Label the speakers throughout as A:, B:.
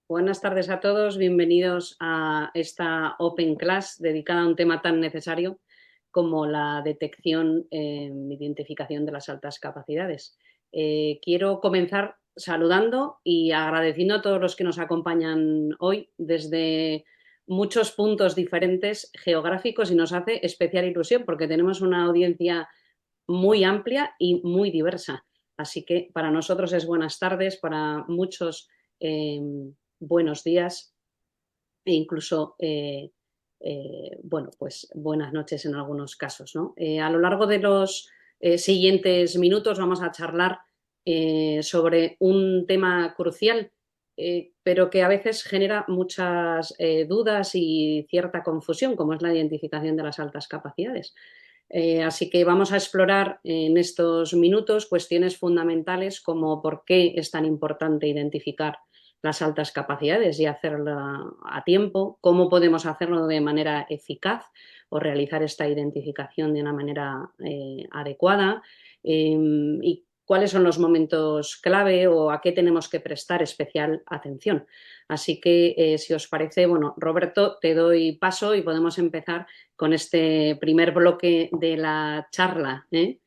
A: Buenas tardes a todos, bienvenidos a esta Open Class dedicada a un tema tan necesario como la detección e identificación de las altas capacidades. Quiero comenzar saludando y agradeciendo a todos los que nos acompañan hoy desde muchos puntos diferentes geográficos y nos hace especial ilusión porque tenemos una audiencia muy amplia y muy diversa. Así que para nosotros es buenas tardes, para muchos eh, buenos días e incluso, bueno, pues buenas noches en algunos casos, ¿no? A lo largo de los siguientes minutos vamos a charlar sobre un tema crucial, pero que a veces genera muchas dudas y cierta confusión, como es la identificación de las altas capacidades. Así que vamos a explorar en estos minutos cuestiones fundamentales como por qué es tan importante identificar las altas capacidades y hacerlo a tiempo, cómo podemos hacerlo de manera eficaz o realizar esta identificación de una manera adecuada y cuáles son los momentos clave o a qué tenemos que prestar especial atención. Así que, si os parece, bueno, Roberto, te doy paso y podemos empezar con este primer bloque de la charla, ¿eh?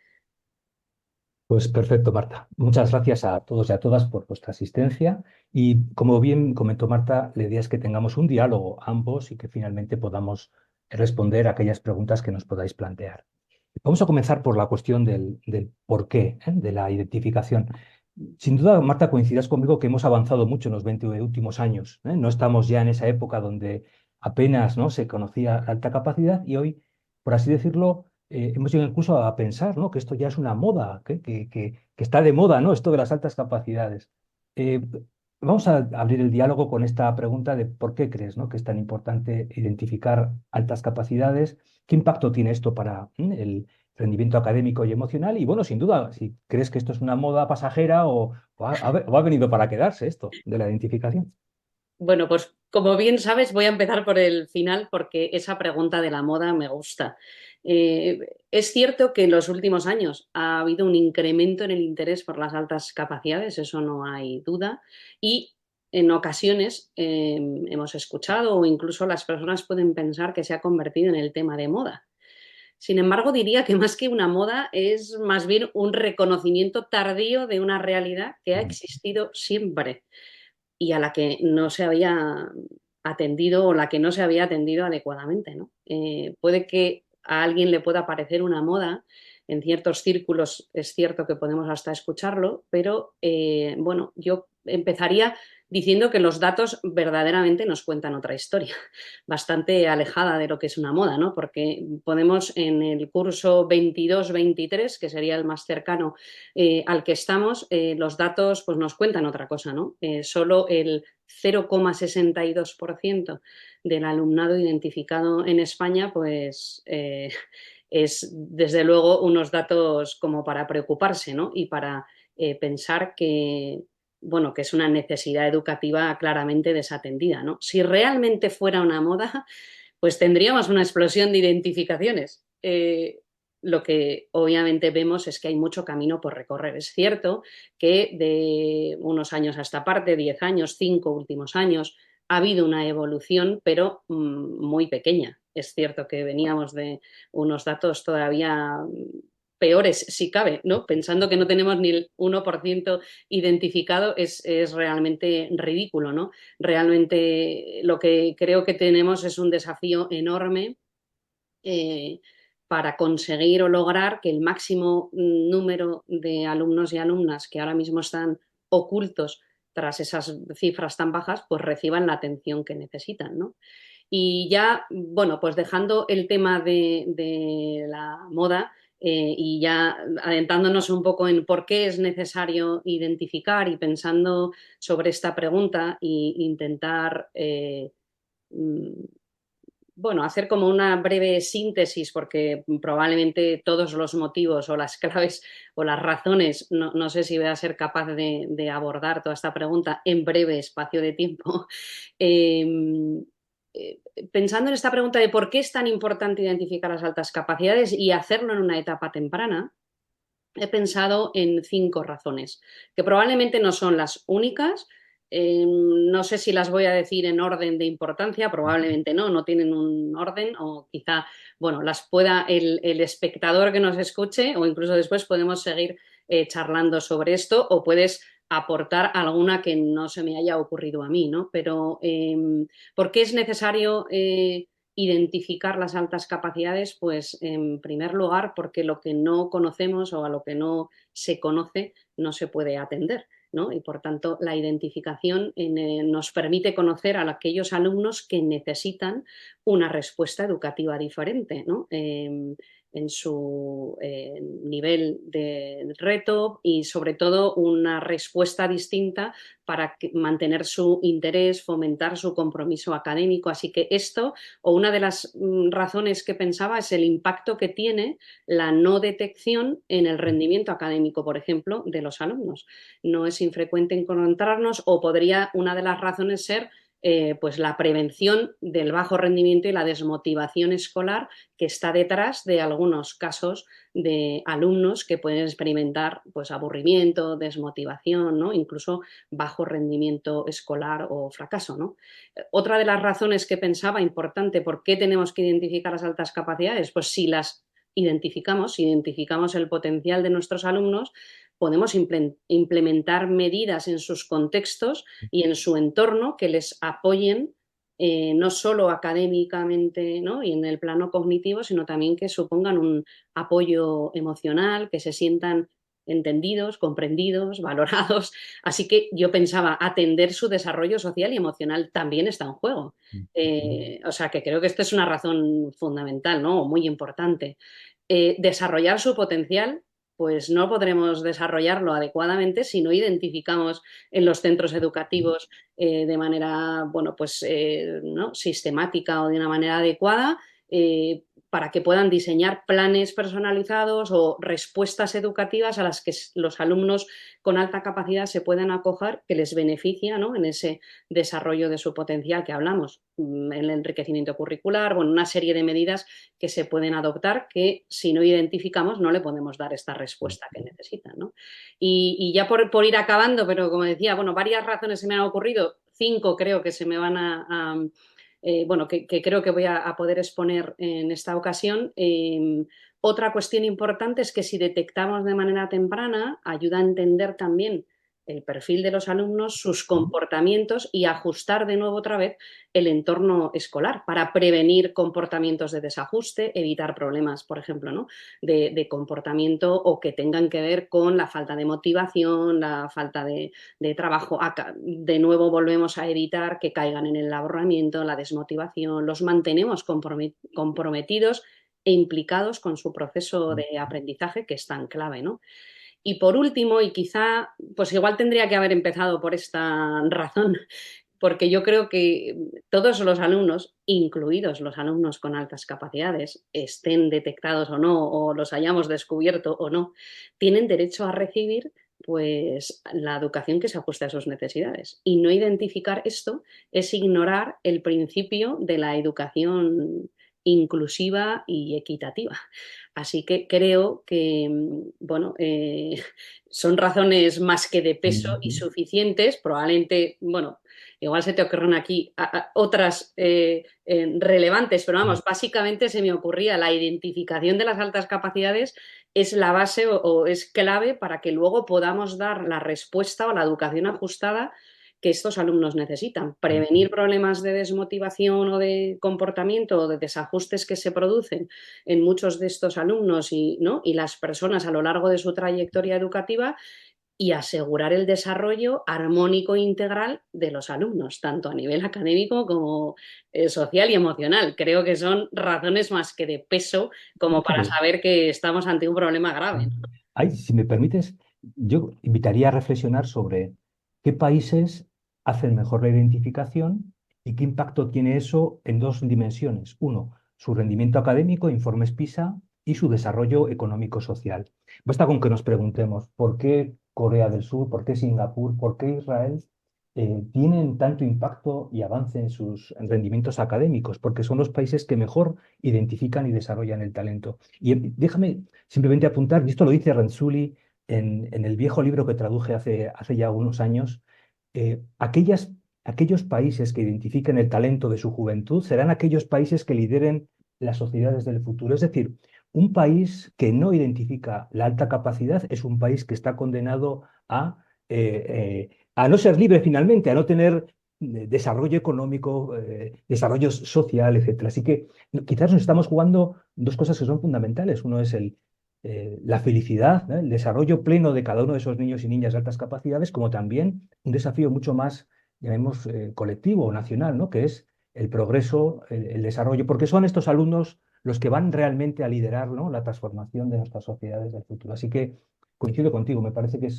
B: Pues perfecto, Marta. Muchas gracias a todos y a todas por vuestra asistencia. Y como bien comentó Marta, la idea es que tengamos un diálogo ambos y que finalmente podamos responder a aquellas preguntas que nos podáis plantear. Vamos a comenzar por la cuestión del por qué, de la identificación. Sin duda, Marta, coincidirás conmigo que hemos avanzado mucho en los 20 últimos años, ¿eh? No estamos ya en esa época donde apenas, ¿no?, se conocía la alta capacidad y hoy, por así decirlo, hemos llegado incluso a pensar, ¿no?, que esto ya es una moda, que está de moda, ¿no?, esto de las altas capacidades. Eh, Vamos a abrir el diálogo con esta pregunta de por qué crees, ¿no?, que es tan importante identificar altas capacidades. ¿Qué impacto tiene esto para el rendimiento académico y emocional? Y bueno, sin duda, si crees que esto es una moda pasajera o ha venido para quedarse esto de la identificación.
A: Bueno, pues como bien sabes, voy a empezar por el final porque esa pregunta de la moda me gusta. Eh, es cierto que en los últimos años ha habido un incremento en el interés por las altas capacidades, eso no hay duda, y en ocasiones hemos escuchado o incluso las personas pueden pensar que se ha convertido en el tema de moda. Sin embargo, diría que más que una moda es más bien un reconocimiento tardío de una realidad que ha
B: Mm.
A: existido siempre y a la que no se había atendido o la que no se había atendido adecuadamente, ¿no? Puede que a alguien le pueda parecer una moda, en ciertos círculos es cierto que podemos hasta escucharlo, pero bueno, yo empezaría diciendo que los datos verdaderamente nos cuentan otra historia, bastante alejada de lo que es una moda, ¿no? Porque podemos en el curso 22-23, que sería el más cercano al que estamos, los datos pues, nos cuentan otra cosa, ¿no? Solo el 0,62% del alumnado identificado en España, pues es desde luego unos datos como para preocuparse, ¿no? Y para pensar que, bueno, que es una necesidad educativa claramente desatendida, ¿no? Si realmente fuera una moda, pues tendríamos una explosión de identificaciones. Lo que obviamente vemos es que hay mucho camino por recorrer. Es cierto que de unos años a esta parte, 10 años, 5 últimos años, ha habido una evolución, pero muy pequeña. Es cierto que veníamos de unos datos todavía peores, si cabe, ¿no? Pensando que no tenemos ni el 1% identificado es realmente ridículo, ¿no? Realmente lo que creo que tenemos es un desafío enorme eh, para conseguir o lograr que el máximo número de alumnos y alumnas que ahora mismo están ocultos tras esas cifras tan bajas, pues reciban la atención que necesitan, ¿no? Y ya, bueno, pues dejando el tema de la moda y ya adentrándonos un poco en por qué es necesario identificar y pensando sobre esta pregunta e intentar mm, bueno, hacer como una breve síntesis, porque probablemente todos los motivos o las claves o las razones, no sé si voy a ser capaz de abordar toda esta pregunta en breve espacio de tiempo. Em, eh, Pensando en esta pregunta de por qué es tan importante identificar las altas capacidades y hacerlo en una etapa temprana, he pensado en 5 razones, que probablemente no son las únicas, no sé si las voy a decir en orden de importancia, probablemente no, no tienen un orden o quizá, bueno, las pueda el espectador que nos escuche o incluso después podemos seguir charlando sobre esto o puedes aportar alguna que no se me haya ocurrido a mí, ¿no? Pero ¿por qué es necesario identificar las altas capacidades? Pues en primer lugar porque lo que no conocemos o a lo que no se conoce no se puede atender. ¿No? Y por tanto, la identificación nos permite conocer a aquellos alumnos que necesitan una respuesta educativa diferente, ¿no? En su nivel de reto y sobre todo una respuesta distinta para mantener su interés, fomentar su compromiso académico. Así que esto, o una de las razones que pensaba, es el impacto que tiene la no detección en el rendimiento académico, por ejemplo, de los alumnos. No es infrecuente encontrarnos o podría una de las razones ser pues la prevención del bajo rendimiento y la desmotivación escolar que está detrás de algunos casos de alumnos que pueden experimentar pues aburrimiento, desmotivación, ¿no? Incluso bajo rendimiento escolar o fracaso, ¿no? Otra de las razones que pensaba importante por qué tenemos que identificar las altas capacidades, pues si las identificamos, si identificamos el potencial de nuestros alumnos, podemos implementar medidas en sus contextos y en su entorno que les apoyen no solo académicamente, ¿no? Y en el plano cognitivo, sino también que supongan un apoyo emocional, que se sientan entendidos, comprendidos, valorados. Así que yo pensaba, atender su desarrollo social y emocional también está en juego. O sea, que creo que esta es una razón fundamental, ¿no? Muy importante. Desarrollar su potencial, pues no podremos desarrollarlo adecuadamente si no identificamos en los centros educativos de manera, bueno, pues ¿no? sistemática o de una manera adecuada para que puedan diseñar planes personalizados o respuestas educativas a las que los alumnos con alta capacidad se puedan acoger, que les beneficia, ¿no? En ese desarrollo de su potencial que hablamos, el enriquecimiento curricular, bueno, una serie de medidas que se pueden adoptar que si no identificamos no le podemos dar esta respuesta que necesitan, ¿no? Y ya por ir acabando, pero como decía, bueno, varias razones se me han ocurrido, 5 creo que se me van bueno, que creo que voy a poder exponer en esta ocasión. Otra cuestión importante es que si detectamos de manera temprana, ayuda a entender también el perfil de los alumnos, sus comportamientos y ajustar de nuevo otra vez el entorno escolar para prevenir comportamientos de desajuste, evitar problemas, por ejemplo, ¿no? de comportamiento o que tengan que ver con la falta de motivación, la falta de trabajo. De nuevo volvemos a evitar que caigan en el aburrimiento, la desmotivación, los mantenemos comprometidos e implicados con su proceso de aprendizaje, que es tan clave, ¿no? Y por último, y quizá, pues igual tendría que haber empezado por esta razón, porque yo creo que todos los alumnos, incluidos los alumnos con altas capacidades, estén detectados o no, o los hayamos descubierto o no, tienen derecho a recibir pues la educación que se ajuste a sus necesidades. Y no identificar esto es ignorar el principio de la educación inclusiva y equitativa. Así que creo que, bueno, son razones más que de peso y suficientes. Probablemente, bueno, igual se te ocurren aquí otras relevantes, pero vamos, básicamente se me ocurría la identificación de las altas capacidades es la base o es clave para que luego podamos dar la respuesta o la educación ajustada que estos alumnos necesitan. Prevenir problemas de desmotivación o de comportamiento o de desajustes que se producen en muchos de estos alumnos y, ¿no? y las personas a lo largo de su trayectoria educativa y asegurar el desarrollo armónico e integral de los alumnos, tanto a nivel académico como social y emocional. Creo que son razones más que de peso como para
B: Fíjate,
A: saber que estamos ante un problema grave.
B: ay, si me permites, yo invitaría a reflexionar sobre qué países hacen mejor la identificación y qué impacto tiene eso en dos dimensiones. Uno, su rendimiento académico, informes PISA, y su desarrollo económico-social. Basta con que nos preguntemos por qué Corea del Sur, por qué Singapur, por qué Israel tienen tanto impacto y avance en sus rendimientos académicos, porque son los países que mejor identifican y desarrollan el talento. Y déjame simplemente apuntar, y esto lo dice Renzulli en el viejo libro que traduje hace ya unos años, aquellos países que identifiquen el talento de su juventud serán aquellos países que lideren las sociedades del futuro. Es decir, un país que no identifica la alta capacidad es un país que está condenado a no ser libre finalmente, a no tener desarrollo económico, desarrollo social, etcétera. Así que quizás nos estamos jugando dos cosas que son fundamentales. Uno es la felicidad, ¿no? El desarrollo pleno de cada uno de esos niños y niñas de altas capacidades, como también un desafío mucho más, llamemos, colectivo o nacional, ¿no? Que es el progreso, el desarrollo, porque son estos alumnos los que van realmente a liderar, ¿no? La transformación de nuestras sociedades del futuro. Así que coincido contigo, me parece que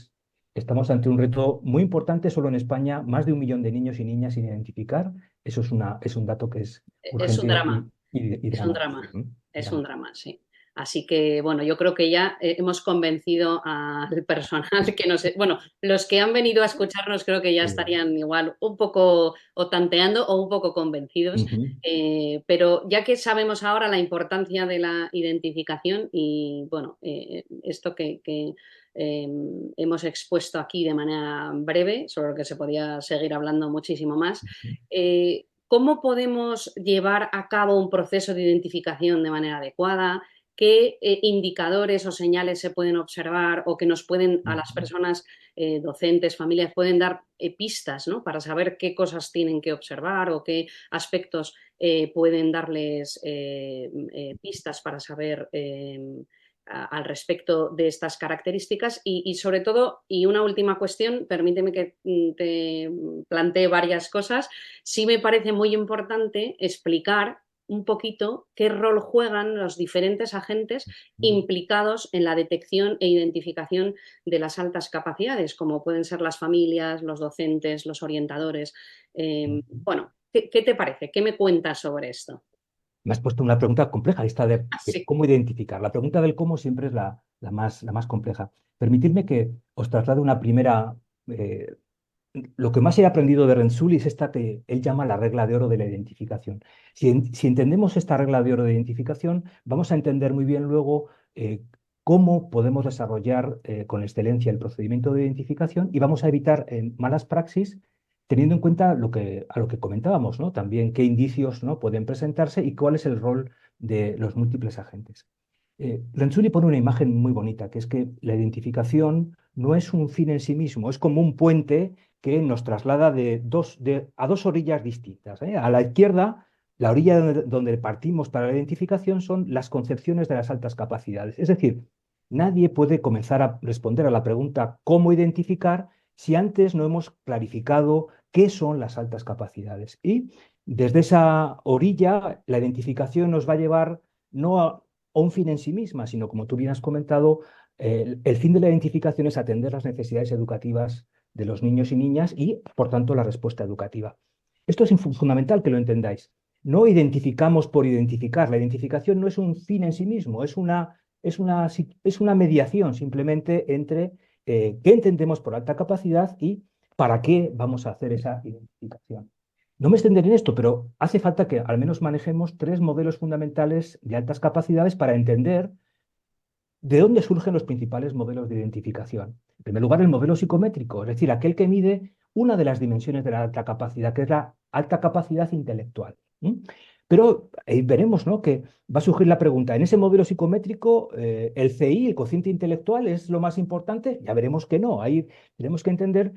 B: estamos ante un reto muy importante. Solo en España, más de 1 millón de niños y niñas sin identificar. Eso es un dato que es
A: Es un
B: urgente
A: drama.
B: y
A: Es un
B: dramático.
A: drama, es un
B: Drama.
A: drama, sí. Así que, bueno, yo creo que ya hemos convencido al personal que nos... Bueno, los que han venido a escucharnos creo que ya estarían igual un poco o tanteando o un poco convencidos,
B: Ujú.
A: pero ya que sabemos ahora la importancia de la identificación y, bueno, esto que hemos expuesto aquí de manera breve, sobre lo que se podía seguir hablando muchísimo más, ¿cómo podemos llevar a cabo un proceso de identificación de manera adecuada? ¿Qué indicadores o señales se pueden observar o que nos pueden, a las
B: Ujú.
A: personas, docentes, familias, pueden dar pistas, ¿no? Para saber qué cosas tienen que observar o qué aspectos pueden darles pistas para saber al respecto de estas características y, sobre todo, y una última cuestión, permíteme que te plantee varias cosas. Sí me parece muy importante explicar un poquito qué rol juegan los diferentes agentes implicados en la detección e identificación de las altas capacidades, como pueden ser las familias, los docentes, los orientadores. Bueno, ¿qué te parece? ¿Qué me cuentas sobre esto?
B: Me has puesto una pregunta compleja, esta de
A: Sí.
B: cómo identificar. La pregunta del cómo siempre es la más compleja. Permitidme que os traslade una primera. Lo que más he aprendido de Renzulli es esta que él llama la regla de oro de la identificación. Si entendemos esta regla de oro de identificación, vamos a entender muy bien luego cómo podemos desarrollar con excelencia el procedimiento de identificación y vamos a evitar malas praxis, teniendo en cuenta a lo que comentábamos, ¿no? También qué indicios, ¿no? pueden presentarse y cuál es el rol de los múltiples agentes. Renzulli pone una imagen muy bonita, que es que la identificación no es un fin en sí mismo, es como un puente que nos traslada a dos orillas distintas, ¿eh? A la izquierda, la orilla donde partimos para la identificación son las concepciones de las altas capacidades. Es decir, nadie puede comenzar a responder a la pregunta ¿cómo identificar? Si antes no hemos clarificado qué son las altas capacidades. Y desde esa orilla, la identificación nos va a llevar no a un fin en sí misma, sino, como tú bien has comentado, el fin de la identificación es atender las necesidades educativas de los niños y niñas y, por tanto, la respuesta educativa. Esto es fundamental que lo entendáis. No identificamos por identificar. La identificación no es un fin en sí mismo, es una mediación simplemente entre qué entendemos por alta capacidad y para qué vamos a hacer esa identificación. No me extenderé en esto, pero hace falta que al menos manejemos 3 modelos fundamentales de altas capacidades para entender ¿de dónde surgen los principales modelos de identificación? En primer lugar, el modelo psicométrico, es decir, aquel que mide una de las dimensiones de la alta capacidad, que es la alta capacidad intelectual. Pero veremos, ¿no? Que va a surgir la pregunta, ¿en ese modelo psicométrico el CI, el cociente intelectual, es lo más importante? Ya veremos que no. Ahí tenemos que entender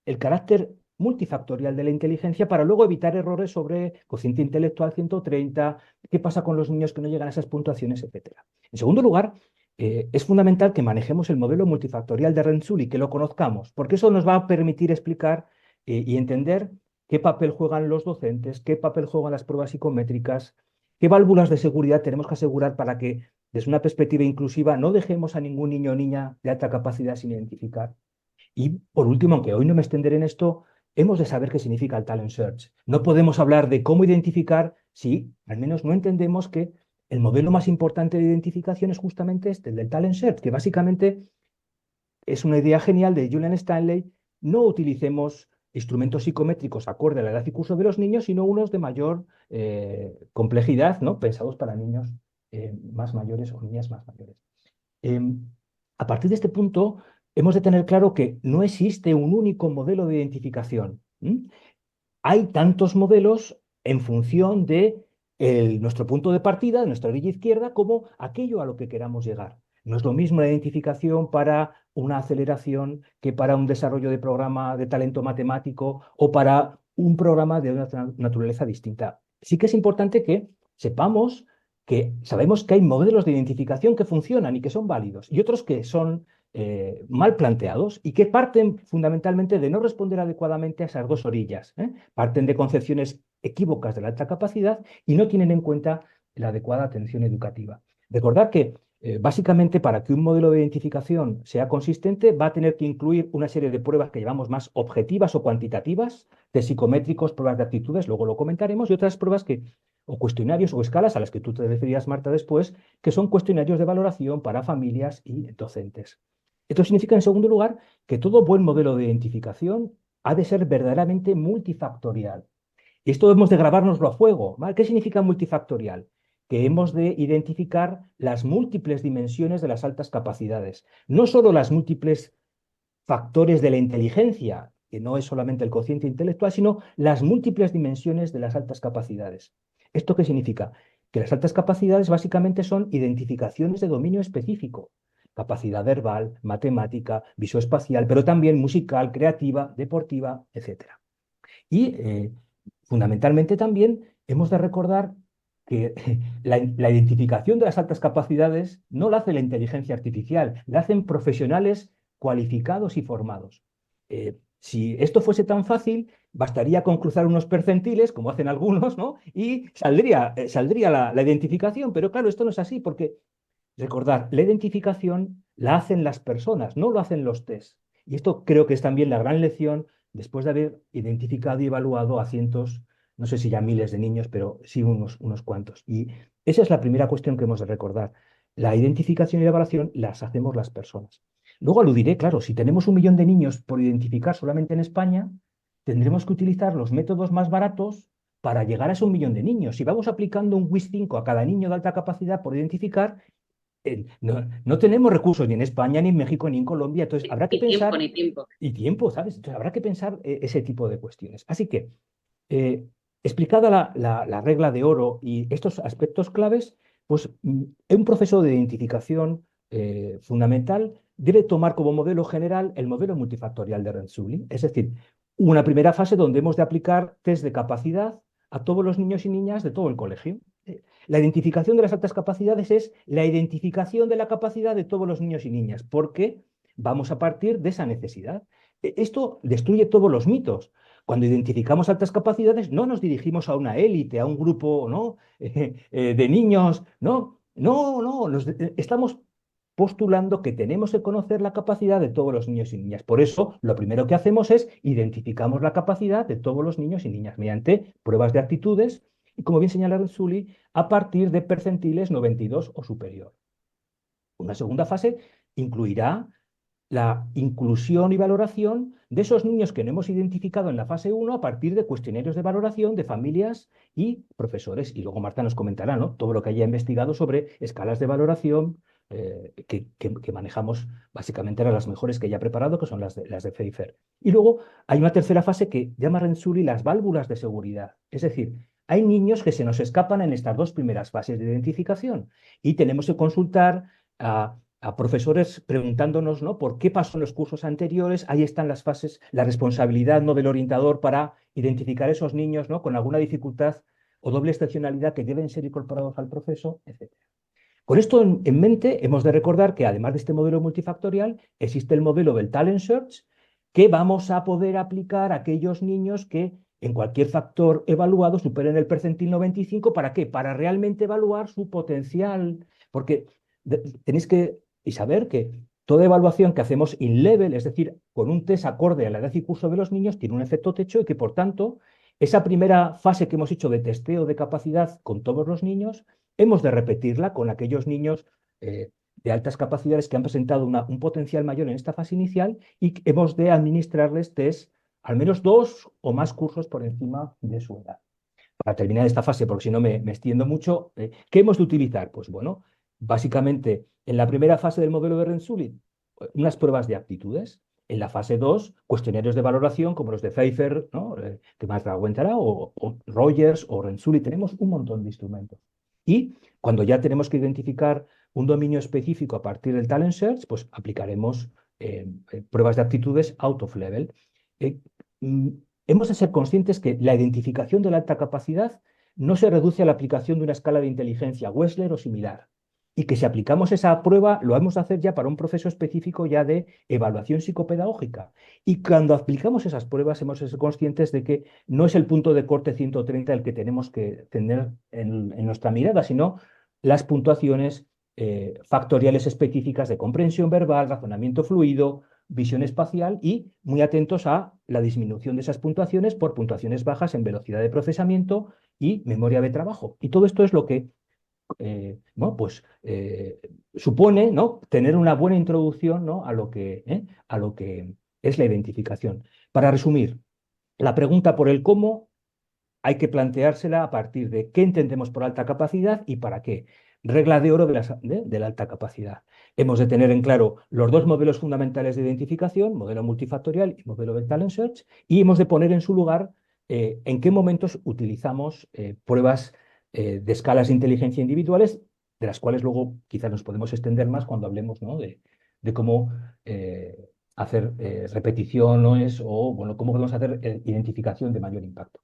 B: el carácter multifactorial de la inteligencia para luego evitar errores sobre cociente intelectual 130, qué pasa con los niños que no llegan a esas puntuaciones, etcétera. En segundo lugar, es fundamental que manejemos el modelo multifactorial de Renzulli, que lo conozcamos, porque eso nos va a permitir explicar y entender qué papel juegan los docentes, qué papel juegan las pruebas psicométricas, qué válvulas de seguridad tenemos que asegurar para que, desde una perspectiva inclusiva, no dejemos a ningún niño o niña de alta capacidad sin identificar. Y por último, aunque hoy no me extenderé en esto, hemos de saber qué significa el talent search. No podemos hablar de cómo identificar si al menos no entendemos que el modelo más importante de identificación es justamente este, el del talent search, que básicamente es una idea genial de Julian Stanley. No utilicemos instrumentos psicométricos acorde a la edad y curso de los niños, sino unos de mayor complejidad, ¿no? Pensados para niños más mayores o niñas más mayores. Em, a partir de este punto, hemos de tener claro que no existe un único modelo de identificación. Hay tantos modelos en función de nuestro punto de partida, de nuestra orilla izquierda, como aquello a lo que queramos llegar. No es lo mismo la identificación para una aceleración que para un desarrollo de programa de talento matemático o para un programa de una naturaleza distinta. Sí que es importante que sepamos que sabemos que hay modelos de identificación que funcionan y que son válidos y otros que son mal planteados y que parten fundamentalmente de no responder adecuadamente a esas dos orillas. Parten de concepciones equívocas de la alta capacidad y no tienen en cuenta la adecuada atención educativa. Recordad que básicamente para que un modelo de identificación sea consistente va a tener que incluir una serie de pruebas que llamamos más objetivas o cuantitativas, de psicométricos, pruebas de actitudes, luego lo comentaremos, y otras pruebas o cuestionarios o escalas a las que tú te referías, Marta, después, que son cuestionarios de valoración para familias y docentes. Esto significa, en segundo lugar, que todo buen modelo de identificación ha de ser verdaderamente multifactorial. Y esto hemos de grabárnoslo a fuego, ¿vale? ¿Qué significa multifactorial? Que hemos de identificar las múltiples dimensiones de las altas capacidades, no solo las múltiples factores de la inteligencia, que no es solamente el cociente intelectual, sino las múltiples dimensiones de las altas capacidades. ¿Esto qué significa? Que las altas capacidades básicamente son identificaciones de dominio específico, capacidad verbal, matemática, visoespacial, pero también musical, creativa, deportiva, etcétera. Y fundamentalmente también hemos de recordar que la identificación de las altas capacidades no la hace la inteligencia artificial, la hacen profesionales cualificados y formados. Si esto fuese tan fácil, bastaría con cruzar unos percentiles, como hacen algunos, ¿no? Y saldría la identificación. Pero claro, esto no es así, porque recordar, la identificación la hacen las personas, no lo hacen los test. Y esto creo que es también la gran lección después de haber identificado y evaluado a cientos, no sé si ya miles de niños, pero sí unos cuantos. Y esa es la primera cuestión que hemos de recordar. La identificación y la evaluación las hacemos las personas. Luego aludiré, claro, si tenemos 1 millón de niños por identificar solamente en España, tendremos que utilizar los métodos más baratos para llegar a ese 1 millón de niños. Si vamos aplicando un WIS 5 a cada niño de alta capacidad por identificar, no tenemos recursos ni en España, ni en México, ni en Colombia, entonces habrá que
A: Ni tiempo,
B: pensar,
A: ni tiempo.
B: y tiempo, ¿sabes? Entonces habrá que pensar ese tipo de cuestiones. Así que, explicada la regla de oro y estos aspectos claves, pues un proceso de identificación fundamental debe tomar como modelo general el modelo multifactorial de Renzulli, es decir, una primera fase donde hemos de aplicar test de capacidad a todos los niños y niñas de todo el colegio. La identificación de las altas capacidades es la identificación de la capacidad de todos los niños y niñas, porque vamos a partir de esa necesidad. Esto destruye todos los mitos. Cuando identificamos altas capacidades, no nos dirigimos a una élite, a un grupo, ¿no? De niños, no, no, no, estamos postulando que tenemos que conocer la capacidad de todos los niños y niñas. Por eso, lo primero que hacemos es identificamos la capacidad de todos los niños y niñas mediante pruebas de aptitudes y, como bien señala Sully, a partir de percentiles 92 o superior. Una segunda fase incluirá la inclusión y valoración de esos niños que no hemos identificado en la fase 1 a partir de cuestionarios de valoración de familias y profesores. Y luego Marta nos comentará, ¿no?, todo lo que haya investigado sobre escalas de valoración que manejamos, básicamente eran las mejores que ella ha preparado, que son las de Pfeiffer. Y luego hay una tercera fase que llama Renzulli las válvulas de seguridad. Es decir, hay niños que se nos escapan en estas dos primeras fases de identificación y tenemos que consultar a profesores preguntándonos, ¿no?, por qué pasó en los cursos anteriores. Ahí están las fases, la responsabilidad, ¿no?, del orientador para identificar esos niños, ¿no?, con alguna dificultad o doble excepcionalidad que deben ser incorporados al proceso, etc. Con esto en mente, hemos de recordar que además de este modelo multifactorial, existe el modelo del Talent Search, que vamos a poder aplicar a aquellos niños que en cualquier factor evaluado superen el percentil 95. ¿Para qué? Para realmente evaluar su potencial. Porque tenéis que saber que toda evaluación que hacemos in-level, es decir, con un test acorde a la edad y curso de los niños, tiene un efecto techo y que, por tanto, esa primera fase que hemos hecho de testeo de capacidad con todos los niños, hemos de repetirla con aquellos niños de altas capacidades que han presentado un potencial mayor en esta fase inicial y hemos de administrarles test al menos 2 o más cursos por encima de su edad. Para terminar esta fase, porque si no me extiendo mucho, ¿qué hemos de utilizar? Pues bueno, básicamente en la primera fase del modelo de Renzulli unas pruebas de aptitudes. En la fase 2, cuestionarios de valoración como los de Pfeiffer, ¿no? Que más aguantará, o Rogers o Renzulli. Tenemos un montón de instrumentos. Y cuando ya tenemos que identificar un dominio específico a partir del Talent Search, pues aplicaremos pruebas de aptitudes out of level. Eh, mm, Hemos de ser conscientes que la identificación de la alta capacidad no se reduce a la aplicación de una escala de inteligencia Wechsler o similar, y que si aplicamos esa prueba lo vamos a hacer ya para un proceso específico ya de evaluación psicopedagógica. Y cuando aplicamos esas pruebas hemos de ser conscientes de que no es el punto de corte 130 el que tenemos que tener en nuestra mirada, sino las puntuaciones factoriales específicas de comprensión verbal, razonamiento fluido, visión espacial, y muy atentos a la disminución de esas puntuaciones por puntuaciones bajas en velocidad de procesamiento y memoria de trabajo. Y todo esto es lo que bueno, pues, supone, ¿no?, tener una buena introducción, ¿no?, a lo que es la identificación. Para resumir, la pregunta por el cómo hay que planteársela a partir de qué entendemos por alta capacidad y para qué. Regla de oro de la alta capacidad. Hemos de tener en claro los dos modelos fundamentales de identificación, modelo multifactorial y modelo de Talent Search, y hemos de poner en su lugar en qué momentos utilizamos pruebas de escalas de inteligencia individuales, de las cuales luego quizás nos podemos extender más cuando hablemos, ¿no?, de cómo hacer repeticiones o, bueno, cómo podemos hacer identificación de mayor impacto.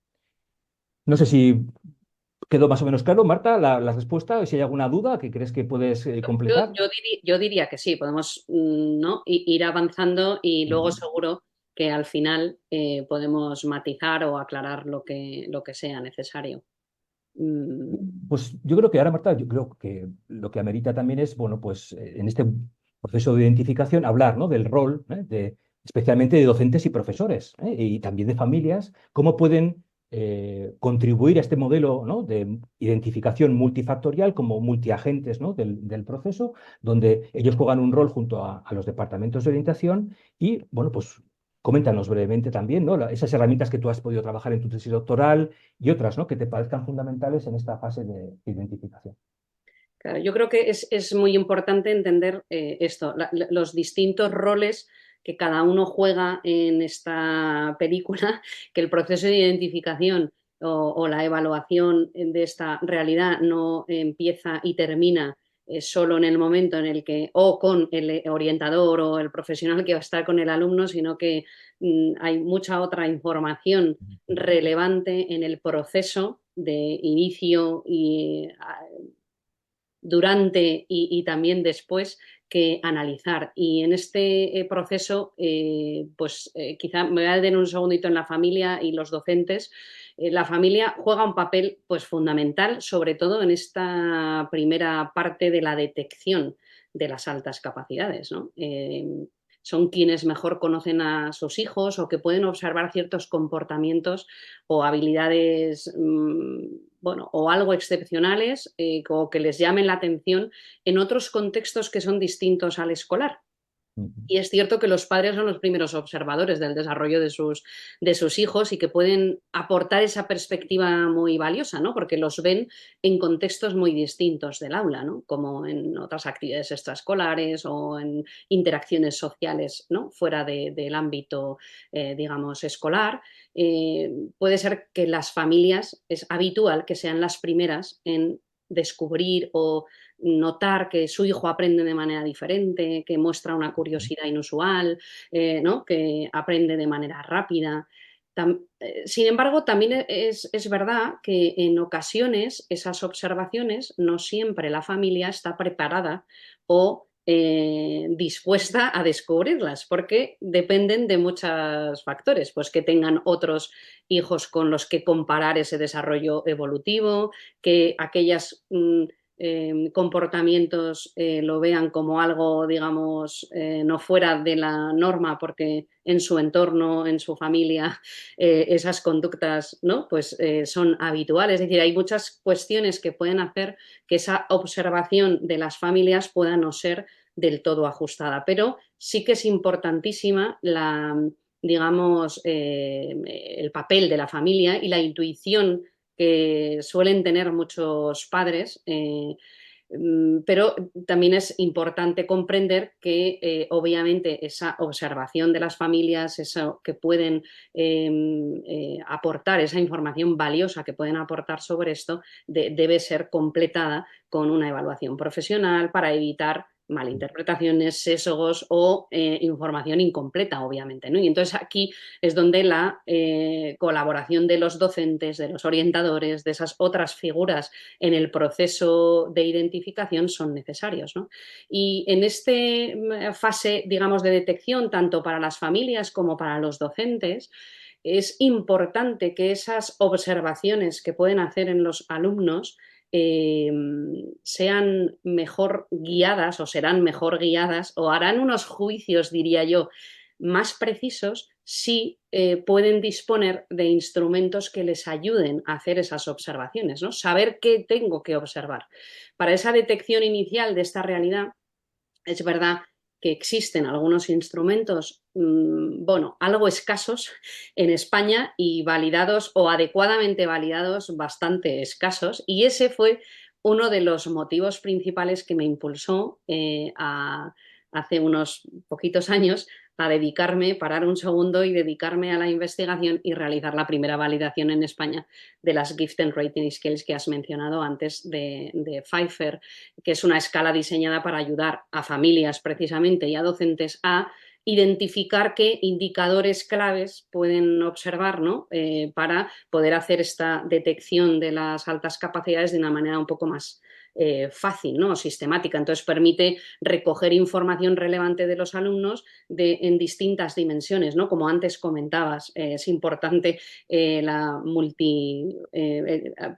B: No sé si quedó más o menos claro, Marta, la respuesta. Si hay alguna duda que crees que puedes completar.
A: Yo diría que sí, podemos, ¿no?, ir avanzando y luego seguro que al final podemos matizar o aclarar lo que sea necesario. Mm,
B: Pues yo creo que ahora, Marta, yo creo que lo que amerita también es, bueno, pues en este proceso de identificación, hablar, ¿no?, del rol, especialmente de docentes y profesores, y también de familias, cómo pueden contribuir a este modelo, ¿no?, de identificación multifactorial como multiagentes, ¿no?, del proceso, donde ellos juegan un rol junto a los departamentos de orientación. Y, bueno, pues coméntanos brevemente también, ¿no?, esas herramientas que tú has podido trabajar en tu tesis doctoral y otras, ¿no?, que te parezcan fundamentales en esta fase de identificación.
A: claro, yo creo que es muy importante entender esto, los distintos roles que cada uno juega en esta película, que el proceso de identificación o la evaluación de esta realidad no empieza y termina solo en el momento en el que, o con el orientador o el profesional que va a estar con el alumno, sino que hay mucha otra información relevante en el proceso de inicio y durante y también después que analizar. Y en este proceso, pues quizá me voy a detener un segundito en la familia y los docentes. La familia juega un papel pues fundamental, sobre todo en esta primera parte de la detección de las altas capacidades, ¿no? Son quienes mejor conocen a sus hijos o que pueden observar ciertos comportamientos o habilidades, bueno, o algo excepcionales, o que les llamen la atención en otros contextos que son distintos al escolar.
B: Ujú.
A: Y es cierto que los padres son los primeros observadores del desarrollo de sus hijos y que pueden aportar esa perspectiva muy valiosa, ¿no? Porque los ven en contextos muy distintos del aula, ¿no? Como en otras actividades extraescolares o en interacciones sociales, ¿no?, fuera del ámbito, digamos, escolar. Puede ser que las familias es habitual que sean las primeras en descubrir o notar que su hijo aprende de manera diferente, que muestra una curiosidad inusual, ¿no?, que aprende de manera rápida. Sin embargo, también es verdad que en ocasiones esas observaciones no siempre la familia está preparada o dispuesta a descubrirlas, porque dependen de muchos factores, pues que tengan otros hijos con los que comparar ese desarrollo evolutivo, que aquellas comportamientos lo vean como algo, digamos, no fuera de la norma, porque en su entorno, en su familia, esas conductas, ¿no?, pues son habituales. Es decir, hay muchas cuestiones que pueden hacer que esa observación de las familias pueda no ser del todo ajustada, pero sí que es importantísima la, digamos, el papel de la familia y la intuición que suelen tener muchos padres, Pero también es importante comprender que obviamente esa observación de las familias, eso que pueden aportar, esa información valiosa que pueden aportar sobre esto, debe ser completada con una evaluación profesional para evitar malinterpretaciones, sesgos o información incompleta, obviamente, ¿no? Y entonces aquí es donde la colaboración de los docentes, de los orientadores, de esas otras figuras en el proceso de identificación son necesarios, ¿no? Y en esta fase, digamos, de detección, tanto para las familias como para los docentes, es importante que esas observaciones que pueden hacer en los alumnos sean mejor guiadas o serán mejor guiadas o harán unos juicios, diría yo, más precisos si pueden disponer de instrumentos que les ayuden a hacer esas observaciones, ¿no? Saber qué tengo que observar. Para esa detección inicial de esta realidad, es verdad que existen algunos instrumentos, bueno, algo escasos en España y validados o adecuadamente validados bastante escasos. Y ese fue uno de los motivos principales que me impulsó hace unos poquitos años a dedicarme, parar un segundo y dedicarme a la investigación y realizar la primera validación en España de las Gift and Rating Scales que has mencionado antes de Pfeiffer, que es una escala diseñada para ayudar a familias precisamente y a docentes a identificar qué indicadores claves pueden observar, ¿no? Para poder hacer esta detección de las altas capacidades de una manera un poco más fácil, ¿no? Sistemática. Entonces permite recoger información relevante de los alumnos en distintas dimensiones, ¿no? Como antes comentabas, es importante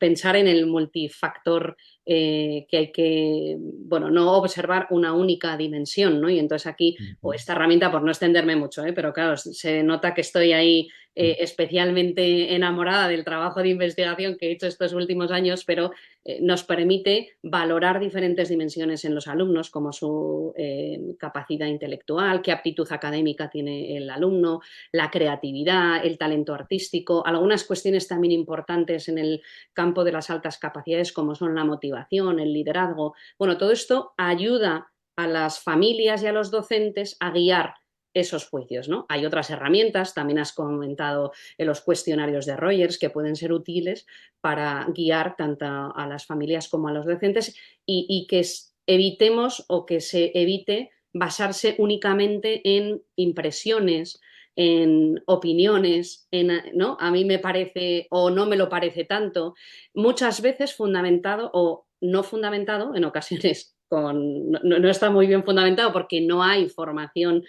A: pensar en el multifactor que hay que, bueno, no observar una única dimensión, ¿no? Y entonces aquí, o esta herramienta, por no extenderme mucho, pero claro, se nota que estoy ahí especialmente enamorada del trabajo de investigación que he hecho estos últimos años, pero nos permite valorar diferentes dimensiones en los alumnos, como su capacidad intelectual, qué aptitud académica tiene el alumno, la creatividad, el talento artístico, algunas cuestiones también importantes en el campo de las altas capacidades, como son la motivación, el liderazgo. Bueno, todo esto ayuda a las familias y a los docentes a guiar esos juicios, ¿no? Hay otras herramientas, también has comentado en los cuestionarios de Rogers, que pueden ser útiles para guiar tanto a las familias como a los docentes y que evitemos o que se evite basarse únicamente en impresiones, en opiniones, ¿no? A mí me parece o no me lo parece tanto, muchas veces fundamentado o no fundamentado, en ocasiones no está muy bien fundamentado porque no hay formación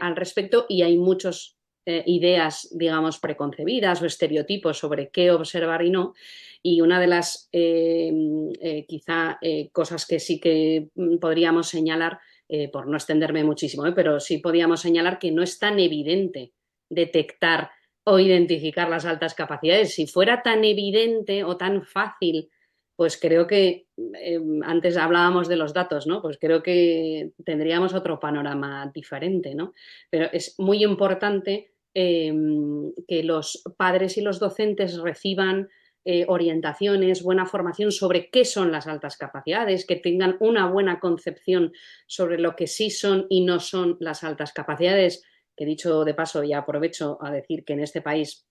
A: al respecto y hay muchas ideas, digamos, preconcebidas o estereotipos sobre qué observar y no. Y una de las quizá cosas que sí que podríamos señalar, por no extenderme muchísimo, pero sí podríamos señalar que no es tan evidente detectar o identificar las altas capacidades. Si fuera tan evidente o tan fácil, pues creo que antes hablábamos de los datos, ¿no? Pues creo que tendríamos otro panorama diferente, ¿no? Pero es muy importante que los padres y los docentes reciban orientaciones, buena formación sobre qué son las altas capacidades, que tengan una buena concepción sobre lo que sí son y no son las altas capacidades, que dicho de paso, ya aprovecho a decir que en este país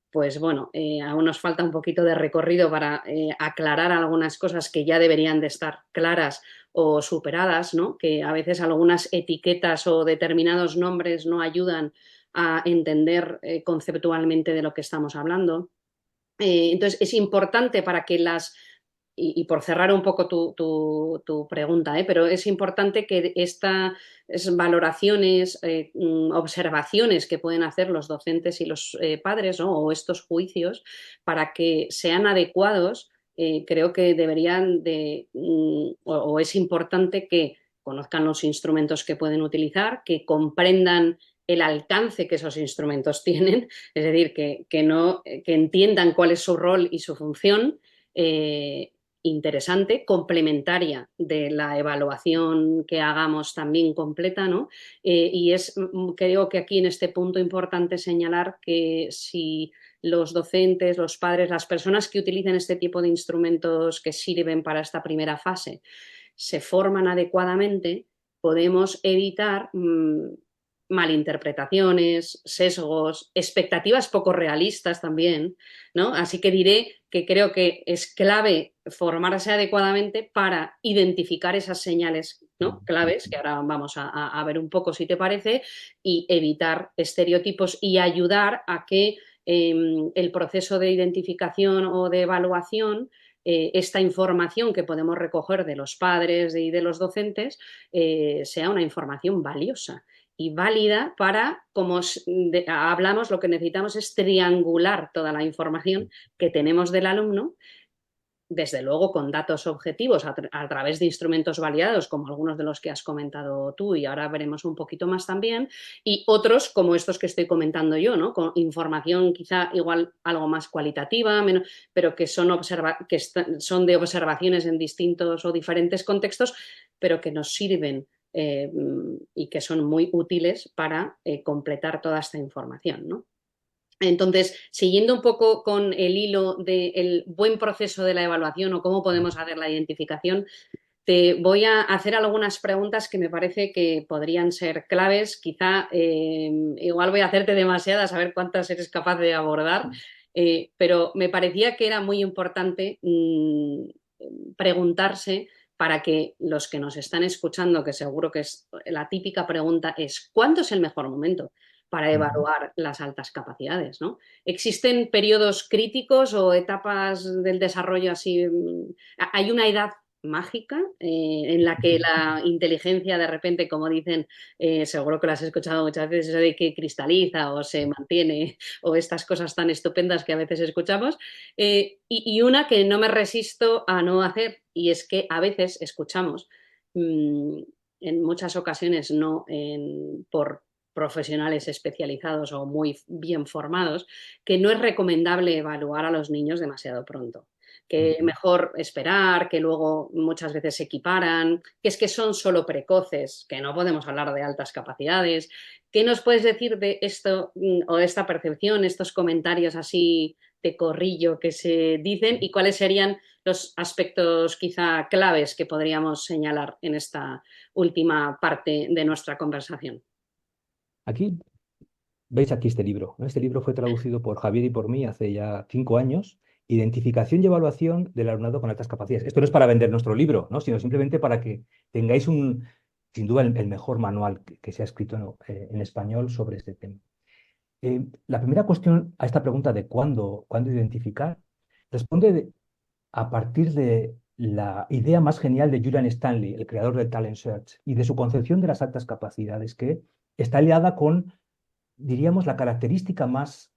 A: pues bueno, aún nos falta un poquito de recorrido para aclarar algunas cosas que ya deberían de estar claras o superadas, ¿no? Que a veces algunas etiquetas o determinados nombres no ayudan a entender conceptualmente de lo que estamos hablando. Entonces, es importante para que y por cerrar un poco tu pregunta, pero es importante que estas valoraciones, observaciones que pueden hacer los docentes y los padres, ¿no? O estos juicios, para que sean adecuados, creo que deberían o es importante que conozcan los instrumentos que pueden utilizar, que comprendan el alcance que esos instrumentos tienen, es decir, que entiendan cuál es su rol y su función interesante, complementaria de la evaluación que hagamos también completa, ¿no? Creo que aquí en este punto importante señalar que si los docentes, los padres, las personas que utilicen este tipo de instrumentos que sirven para esta primera fase, se forman adecuadamente, podemos evitar malinterpretaciones, sesgos, expectativas poco realistas también, ¿no? Así que diré que creo que es clave formarse adecuadamente para identificar esas señales, ¿no? Claves, que ahora vamos a ver un poco si te parece, y evitar estereotipos y ayudar a que el proceso de identificación o de evaluación, esta información que podemos recoger de los padres y de los docentes, sea una información valiosa y válida para, como hablamos, lo que necesitamos es triangular toda la información que tenemos del alumno, desde luego con datos objetivos a través de instrumentos validados, como algunos de los que has comentado tú y ahora veremos un poquito más también, y otros como estos que estoy comentando yo, ¿no? Con información quizá igual algo más cualitativa, pero que son de observaciones en distintos o diferentes contextos, pero que nos sirven y que son muy útiles para completar toda esta información, ¿no? Entonces, siguiendo un poco con el hilo del buen proceso de la evaluación o cómo podemos hacer la identificación, te voy a hacer algunas preguntas que me parece que podrían ser claves. Quizá igual voy a hacerte demasiadas, a ver cuántas eres capaz de abordar, pero me parecía que era muy importante preguntarse para que los que nos están escuchando, que seguro que es la típica pregunta, es ¿cuándo es el mejor momento para evaluar las altas capacidades, ¿no? ¿Existen periodos críticos o etapas del desarrollo así? ¿Hay una edad mágica en la que la inteligencia de repente, como dicen, seguro que lo has escuchado muchas veces, eso de que cristaliza o se mantiene o estas cosas tan estupendas que a veces escuchamos? Y una que no me resisto a no hacer, y es que a veces escuchamos, en muchas ocasiones no por profesionales especializados o muy bien formados, que no es recomendable evaluar a los niños demasiado pronto, que mejor esperar, que luego muchas veces se equiparan, que es que son solo precoces, que no podemos hablar de altas capacidades. ¿Qué nos puedes decir de esto o de esta percepción, estos comentarios así de corrillo que se dicen y cuáles serían los aspectos quizá claves que podríamos señalar en esta última parte de nuestra conversación?
B: Aquí, veis aquí este libro, ¿no? Este libro fue traducido por Javier y por mí hace ya 5 años. Identificación y evaluación del alumnado con altas capacidades. Esto no es para vender nuestro libro, ¿no? Sino simplemente para que tengáis sin duda, el mejor manual que se ha escrito en español sobre este tema. La primera cuestión a esta pregunta de cuándo identificar responde a partir de la idea más genial de Julian Stanley, el creador del Talent Search, y de su concepción de las altas capacidades, que está aliada con, diríamos, la característica más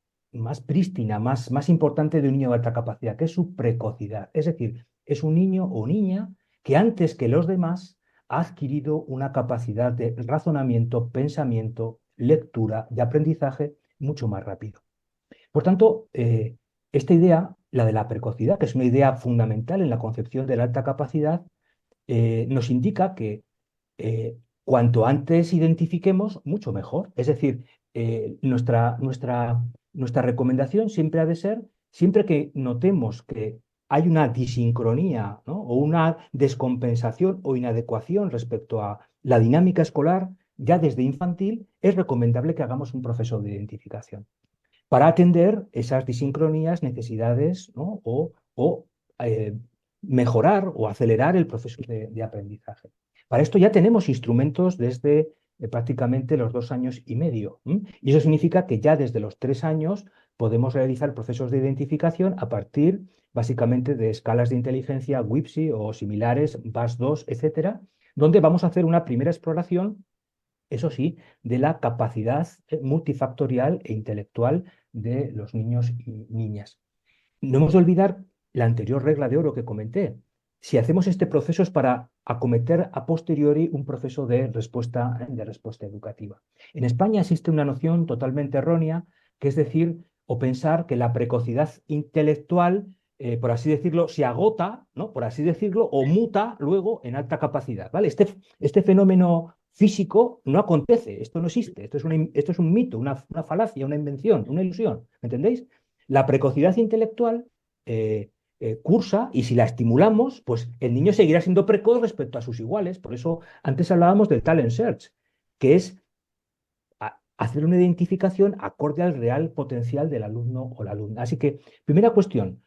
B: prístina, más importante de un niño de alta capacidad, que es su precocidad. Es decir, es un niño o niña que antes que los demás ha adquirido una capacidad de razonamiento, pensamiento, lectura, de aprendizaje mucho más rápido. Por tanto, esta idea, la de la precocidad, que es una idea fundamental en la concepción de la alta capacidad, nos indica que cuanto antes identifiquemos, mucho mejor. Es decir, nuestra recomendación siempre ha de ser, siempre que notemos que hay una disincronía, ¿no? O una descompensación o inadecuación respecto a la dinámica escolar, ya desde infantil, es recomendable que hagamos un proceso de identificación para atender esas disincronías, necesidades, ¿no? o eh, mejorar o acelerar el proceso de aprendizaje. Para esto ya tenemos instrumentos desde prácticamente los 2 años y medio. Y eso significa que ya desde los 3 años podemos realizar procesos de identificación a partir básicamente de escalas de inteligencia WIPSI o similares, VAS2, etcétera, donde vamos a hacer una primera exploración, eso sí, de la capacidad multifactorial e intelectual de los niños y niñas. No hemos de olvidar la anterior regla de oro que comenté. Si hacemos este proceso es para acometer a posteriori un proceso de respuesta educativa. En España existe una noción totalmente errónea, que es decir, o pensar que la precocidad intelectual, por así decirlo, se agota, ¿no? Por así decirlo, o muta luego en alta capacidad, ¿vale? Este fenómeno físico no acontece, esto no existe, esto es un mito, una falacia, una invención, una ilusión, ¿me entendéis? la precocidad intelectual cursa y si la estimulamos, pues el niño seguirá siendo precoz respecto a sus iguales. Por eso antes hablábamos del talent search, que es hacer una identificación acorde al real potencial del alumno o la alumna. Así que, primera cuestión,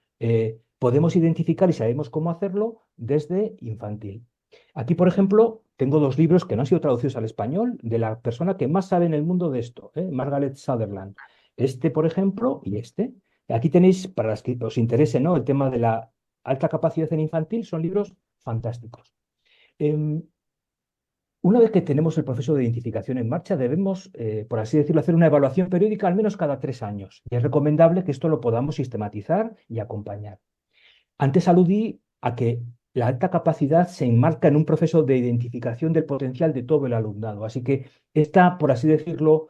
B: podemos identificar y sabemos cómo hacerlo desde infantil. Aquí, por ejemplo, tengo dos libros que no han sido traducidos al español de la persona que más sabe en el mundo de esto, Margaret Sutherland. Este, por ejemplo, y este. Aquí tenéis, para las que os interese, ¿no?, el tema de la alta capacidad en infantil, son libros fantásticos. Una vez que tenemos el proceso de identificación en marcha, debemos, por así decirlo, hacer una evaluación periódica al menos cada 3 años. Y es recomendable que esto lo podamos sistematizar y acompañar. Antes aludí a que la alta capacidad se enmarca en un proceso de identificación del potencial de todo el alumnado. Así que esta, por así decirlo,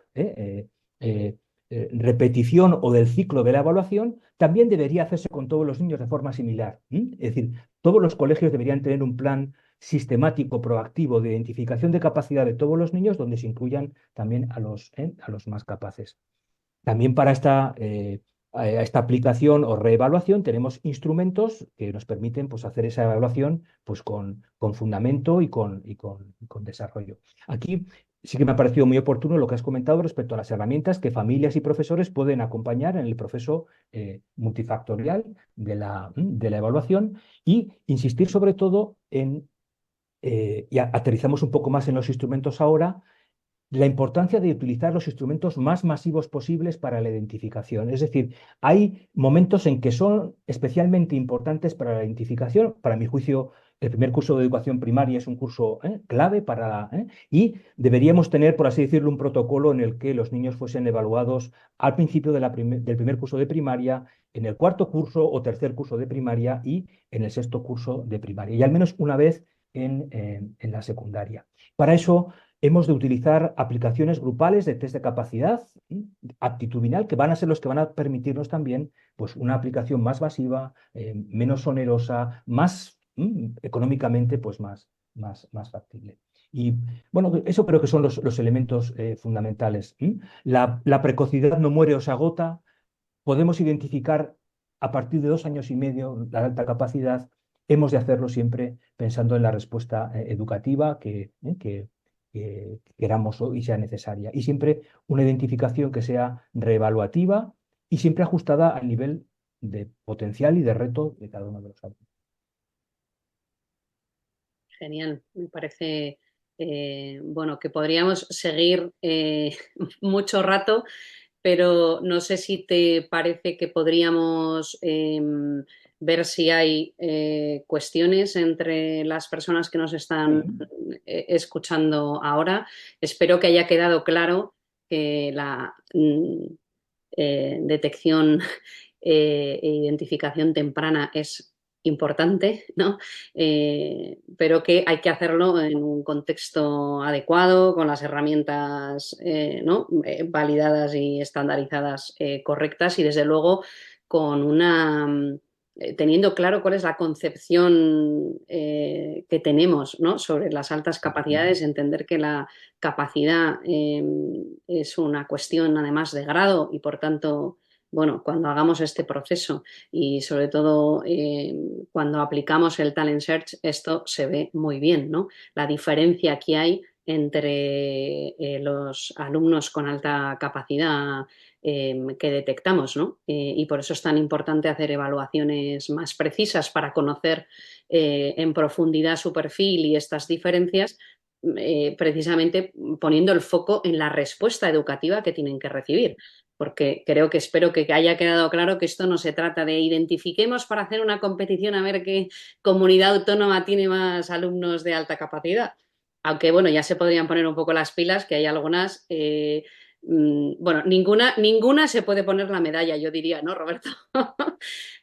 B: repetición o del ciclo de la evaluación también debería hacerse con todos los niños de forma similar. Es decir, todos los colegios deberían tener un plan sistemático, proactivo de identificación de capacidad de todos los niños, donde se incluyan también a los más capaces. También para esta aplicación o reevaluación tenemos instrumentos que nos permiten, pues, hacer esa evaluación, pues, con fundamento y con desarrollo. Aquí sí que me ha parecido muy oportuno lo que has comentado respecto a las herramientas que familias y profesores pueden acompañar en el proceso multifactorial de la evaluación y insistir sobre todo y aterrizamos un poco más en los instrumentos ahora, la importancia de utilizar los instrumentos más masivos posibles para la identificación. Es decir, hay momentos en que son especialmente importantes para la identificación. Para mi juicio, el primer curso de educación primaria es un curso clave y deberíamos tener, por así decirlo, un protocolo en el que los niños fuesen evaluados al principio del primer curso de primaria, en el cuarto curso o tercer curso de primaria y en el sexto curso de primaria, y al menos una vez en la secundaria. Para eso hemos de utilizar aplicaciones grupales de test de capacidad aptitudinal, que van a ser los que van a permitirnos también, pues, una aplicación más masiva, menos onerosa, más económicamente, pues, más factible. Y bueno, eso creo que son los elementos fundamentales. La precocidad no muere o se agota. Podemos identificar a partir de 2 años y medio la alta capacidad. Hemos de hacerlo siempre pensando en la respuesta educativa que queramos y sea necesaria. Y siempre una identificación que sea reevaluativa y siempre ajustada al nivel de potencial y de reto de cada uno de los alumnos.
A: Genial, me parece bueno, que podríamos seguir mucho rato, pero no sé si te parece que podríamos ver si hay cuestiones entre las personas que nos están
B: Sí.
A: escuchando ahora. Espero que haya quedado claro que la detección e identificación temprana es importante, ¿no? Pero que hay que hacerlo en un contexto adecuado, con las herramientas ¿no? Validadas y estandarizadas correctas y desde luego con teniendo claro cuál es la concepción que tenemos, ¿no?, sobre las altas capacidades, entender que la capacidad es una cuestión además de grado y por tanto, bueno, cuando hagamos este proceso y sobre todo cuando aplicamos el Talent Search, esto se ve muy bien, ¿no? La diferencia que hay entre los alumnos con alta capacidad que detectamos, ¿no? Y por eso es tan importante hacer evaluaciones más precisas para conocer en profundidad su perfil y estas diferencias, precisamente poniendo el foco en la respuesta educativa que tienen que recibir. Porque espero que haya quedado claro que esto no se trata de identifiquemos para hacer una competición a ver qué comunidad autónoma tiene más alumnos de alta capacidad. Aunque, bueno, ya se podrían poner un poco las pilas, que hay algunas bueno, ninguna se puede poner la medalla, yo diría, ¿no, Roberto?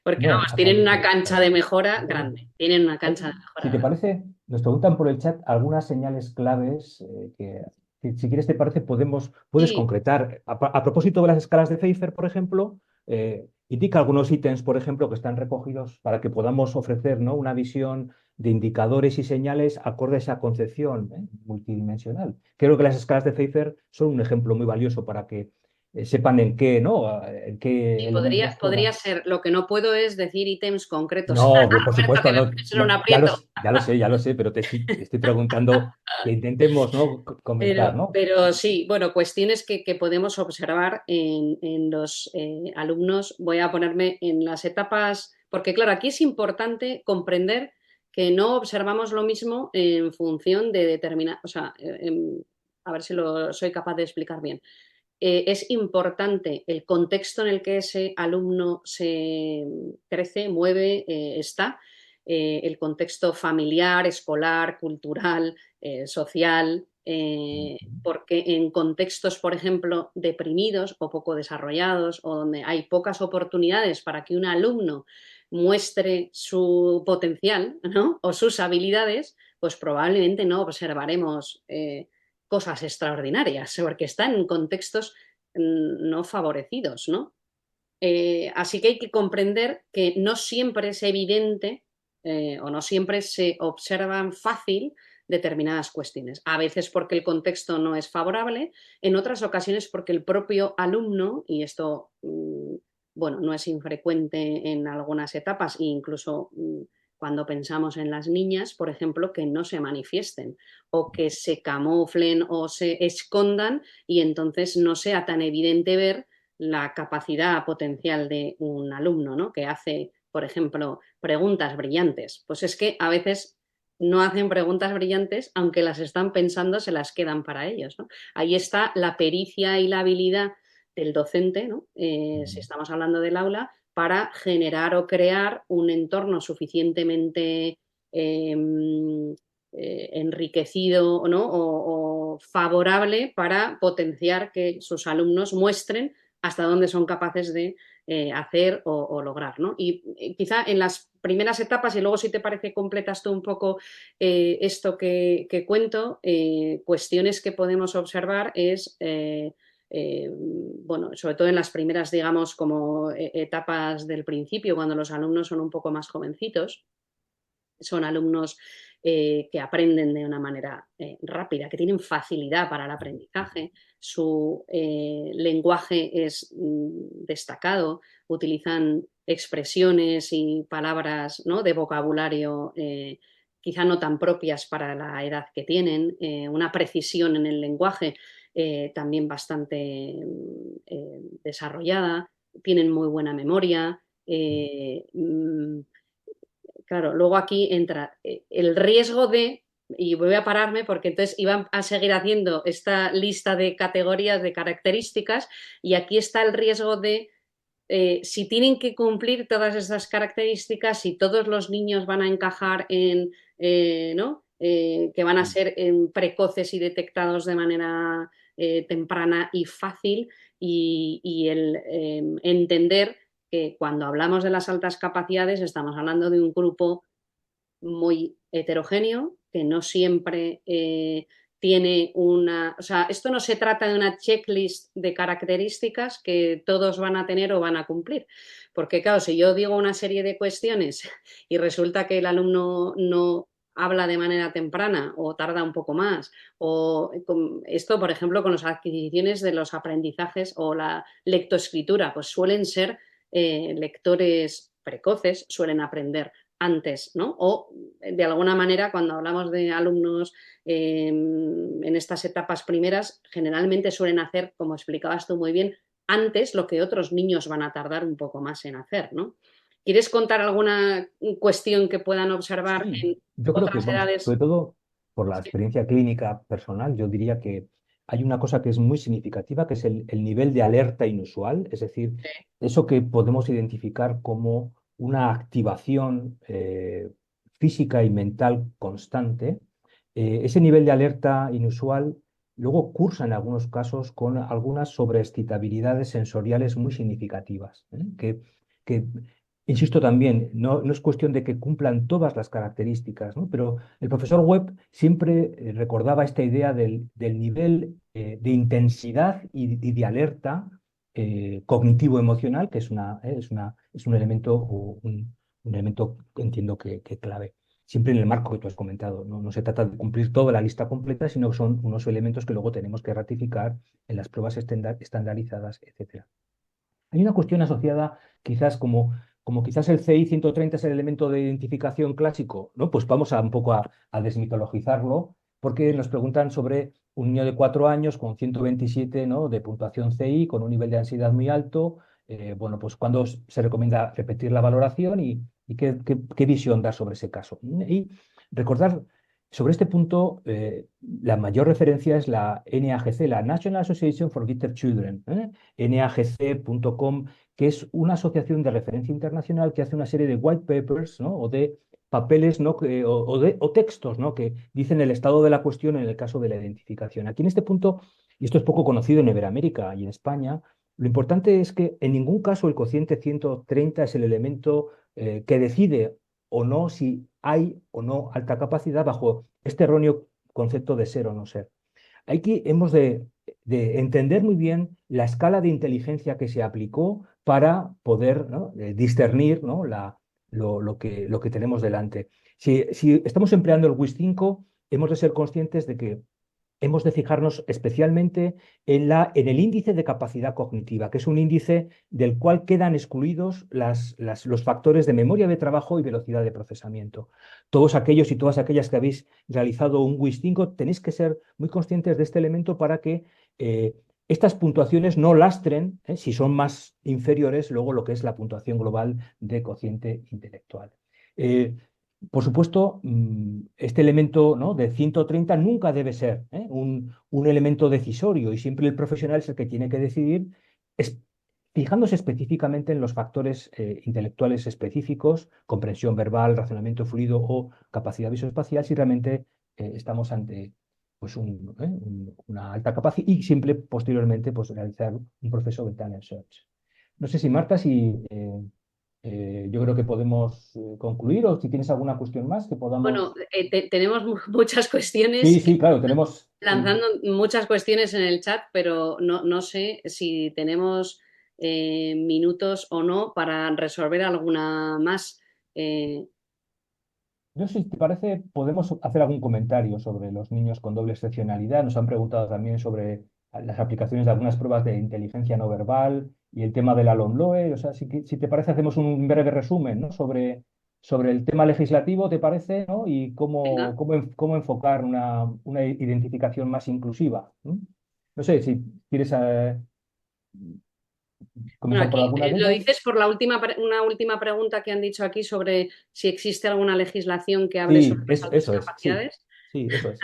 A: Porque,
B: No,
A: vamos, tienen una
B: exactamente.
A: cancha de mejora grande. Tienen una
B: Hay-
A: cancha de
B: Si
A: mejora
B: te
A: grande.
B: parece, nos preguntan por el chat algunas señales claves que si quieres te parece puedes
A: Sí,
B: concretar. A propósito de las escalas de Pfeiffer, por ejemplo, indica algunos ítems, por ejemplo, que están recogidos para que podamos ofrecer, ¿no?, una visión de indicadores y señales acorde a esa concepción multidimensional. Creo que las escalas de Pfeiffer son un ejemplo muy valioso para que sepan en qué, ¿no? En qué
A: Sí,
B: elementos
A: podría
B: puedan.
A: ser. Lo que no puedo es decir ítems concretos.
B: No, por
A: Roberto,
B: supuesto,
A: que me
B: no,
A: pones en un
B: ya
A: aprieto.
B: ya lo sé, pero te estoy preguntando que intentemos, ¿no? Comentar, ¿no?
A: Pero sí, bueno, cuestiones que podemos observar en los alumnos. Voy a ponerme en las etapas, porque claro, aquí es importante comprender que no observamos lo mismo en función de determinar, o sea, a ver si lo soy capaz de explicar bien. Es importante el contexto en el que ese alumno se crece, mueve, está, el contexto familiar, escolar, cultural, social, porque en contextos, por ejemplo, deprimidos o poco desarrollados o donde hay pocas oportunidades para que un alumno muestre su potencial, ¿no? O sus habilidades, pues probablemente no observaremos cosas extraordinarias, porque están en contextos no favorecidos, ¿no? Así que hay que comprender que no siempre es evidente o no siempre se observan fácil determinadas cuestiones. A veces porque el contexto no es favorable, en otras ocasiones porque el propio alumno, y esto bueno, no es infrecuente en algunas etapas e incluso cuando pensamos en las niñas, por ejemplo, que no se manifiesten o que se camuflen o se escondan y entonces no sea tan evidente ver la capacidad potencial de un alumno, ¿no? Que hace, por ejemplo, preguntas brillantes. Pues es que a veces no hacen preguntas brillantes, aunque las están pensando, se las quedan para ellos, ¿no? Ahí está la pericia y la habilidad del docente, ¿no? Si estamos hablando del aula, para generar o crear un entorno suficientemente eh, enriquecido, ¿no? O favorable para potenciar que sus alumnos muestren hasta dónde son capaces de hacer o lograr, ¿no? Y quizá en las primeras etapas, y luego si te parece completas tú un poco esto que cuento, cuestiones que podemos observar es, bueno, sobre todo en las primeras, digamos, como etapas del principio, cuando los alumnos son un poco más jovencitos, son alumnos que aprenden de una manera rápida, que tienen facilidad para el aprendizaje, su lenguaje es destacado, utilizan expresiones y palabras, ¿no? De vocabulario quizá no tan propias para la edad que tienen, una precisión en el lenguaje también bastante desarrollada, tienen muy buena memoria. Claro, luego aquí entra el riesgo de, y voy a pararme porque entonces iban a seguir haciendo esta lista de categorías, de características, y aquí está el riesgo de, si tienen que cumplir todas esas características, si todos los niños van a encajar en, ¿no? Que van a ser precoces y detectados de manera temprana y fácil, y el entender que cuando hablamos de las altas capacidades estamos hablando de un grupo muy heterogéneo, que no siempre tiene una... O sea, esto no se trata de una checklist de características que todos van a tener o van a cumplir. Porque, claro, si yo digo una serie de cuestiones y resulta que el alumno no habla de manera temprana o tarda un poco más, o esto, por ejemplo, con las adquisiciones de los aprendizajes o la lectoescritura, pues suelen ser lectores precoces, suelen aprender antes, ¿no? O de alguna manera, cuando hablamos de alumnos en estas etapas primeras, generalmente suelen hacer, como explicabas tú muy bien, antes lo que otros niños van a tardar un poco más en hacer, ¿no? ¿Quieres contar alguna cuestión que puedan observar
B: Sí,
A: en
B: yo creo que,
A: otras
B: vamos, sobre
A: edades?
B: todo por la
A: Sí,
B: experiencia clínica personal, yo diría que hay una cosa que es muy significativa, que es el nivel de alerta inusual, es decir, eso que podemos identificar como una activación física y mental constante. Ese nivel de alerta inusual luego cursa en algunos casos con algunas sobreexcitabilidades sensoriales muy significativas, que insisto también, no es cuestión de que cumplan todas las características, ¿no? Pero el profesor Webb siempre recordaba esta idea del nivel de intensidad y de alerta cognitivo-emocional, que es un elemento, un elemento entiendo que clave. siempre en el marco que tú has comentado. No, no se trata de cumplir toda la lista completa, sino que son unos elementos que luego tenemos que ratificar en las pruebas estandarizadas, etcétera. Hay una cuestión asociada, quizás como quizás el CI 130 es el elemento de identificación clásico, ¿no? Pues vamos a un poco a desmitologizarlo, porque nos preguntan sobre un niño de 4 años con 127, ¿no? de puntuación CI, con un nivel de ansiedad muy alto. Bueno, pues cuándo se recomienda repetir la valoración y qué visión dar sobre ese caso. Y recordar sobre este punto, la mayor referencia es la NAGC, la National Association for Gifted Children, nagc.com, que es una asociación de referencia internacional que hace una serie de white papers, ¿no? o de papeles, ¿no? o textos, ¿no? que dicen el estado de la cuestión en el caso de la identificación. Aquí en este punto, y esto es poco conocido en Iberoamérica y en España, lo importante es que en ningún caso el cociente 130 es el elemento que decide o no si hay o no alta capacidad bajo este erróneo concepto de ser o no ser. Aquí hemos de entender muy bien la escala de inteligencia que se aplicó para poder, ¿no? discernir, ¿no? lo que tenemos delante. Si estamos empleando el WIS 5, hemos de ser conscientes de que hemos de fijarnos especialmente en el índice de capacidad cognitiva, que es un índice del cual quedan excluidos los factores de memoria de trabajo y velocidad de procesamiento. Todos aquellos y todas aquellas que habéis realizado un WIS 5 tenéis que ser muy conscientes de este elemento para que estas puntuaciones no lastren, si son más inferiores, luego lo que es la puntuación global de cociente intelectual. Por supuesto, este elemento, ¿no? de 130 nunca debe ser un elemento decisorio, y siempre el profesional es el que tiene que decidir, fijándose específicamente en los factores intelectuales específicos, comprensión verbal, razonamiento fluido o capacidad visoespacial, si realmente estamos ante pues, una alta capacidad, y siempre posteriormente pues, realizar un proceso de talent search. No sé si Marta, yo creo que podemos concluir, o si tienes alguna cuestión más que
A: Bueno,
B: podamos.
A: tenemos muchas
B: Sí,
A: cuestiones,
B: sí, claro, tenemos.
A: lanzando muchas cuestiones en el chat, pero no sé si tenemos minutos o no para resolver alguna más. Eh,
B: Yo, si te parece, podemos hacer algún comentario sobre los niños con doble excepcionalidad. Nos han preguntado también sobre las aplicaciones de algunas pruebas de inteligencia no verbal y el tema de la LOMLOE. O sea, si te parece, hacemos un breve resumen, ¿no? sobre el tema legislativo, ¿te parece? ¿No? Y
A: Venga.
B: cómo enfocar una identificación más inclusiva. No sé si quieres
A: Bueno,
B: comenzar por
A: aquí
B: alguna de
A: lo
B: ellas.
A: dices por una última pregunta que han dicho aquí sobre si existe alguna legislación que hable sobre
B: Sí,
A: las altas
B: eso es, sí,
A: capacidades.
B: sí, eso es.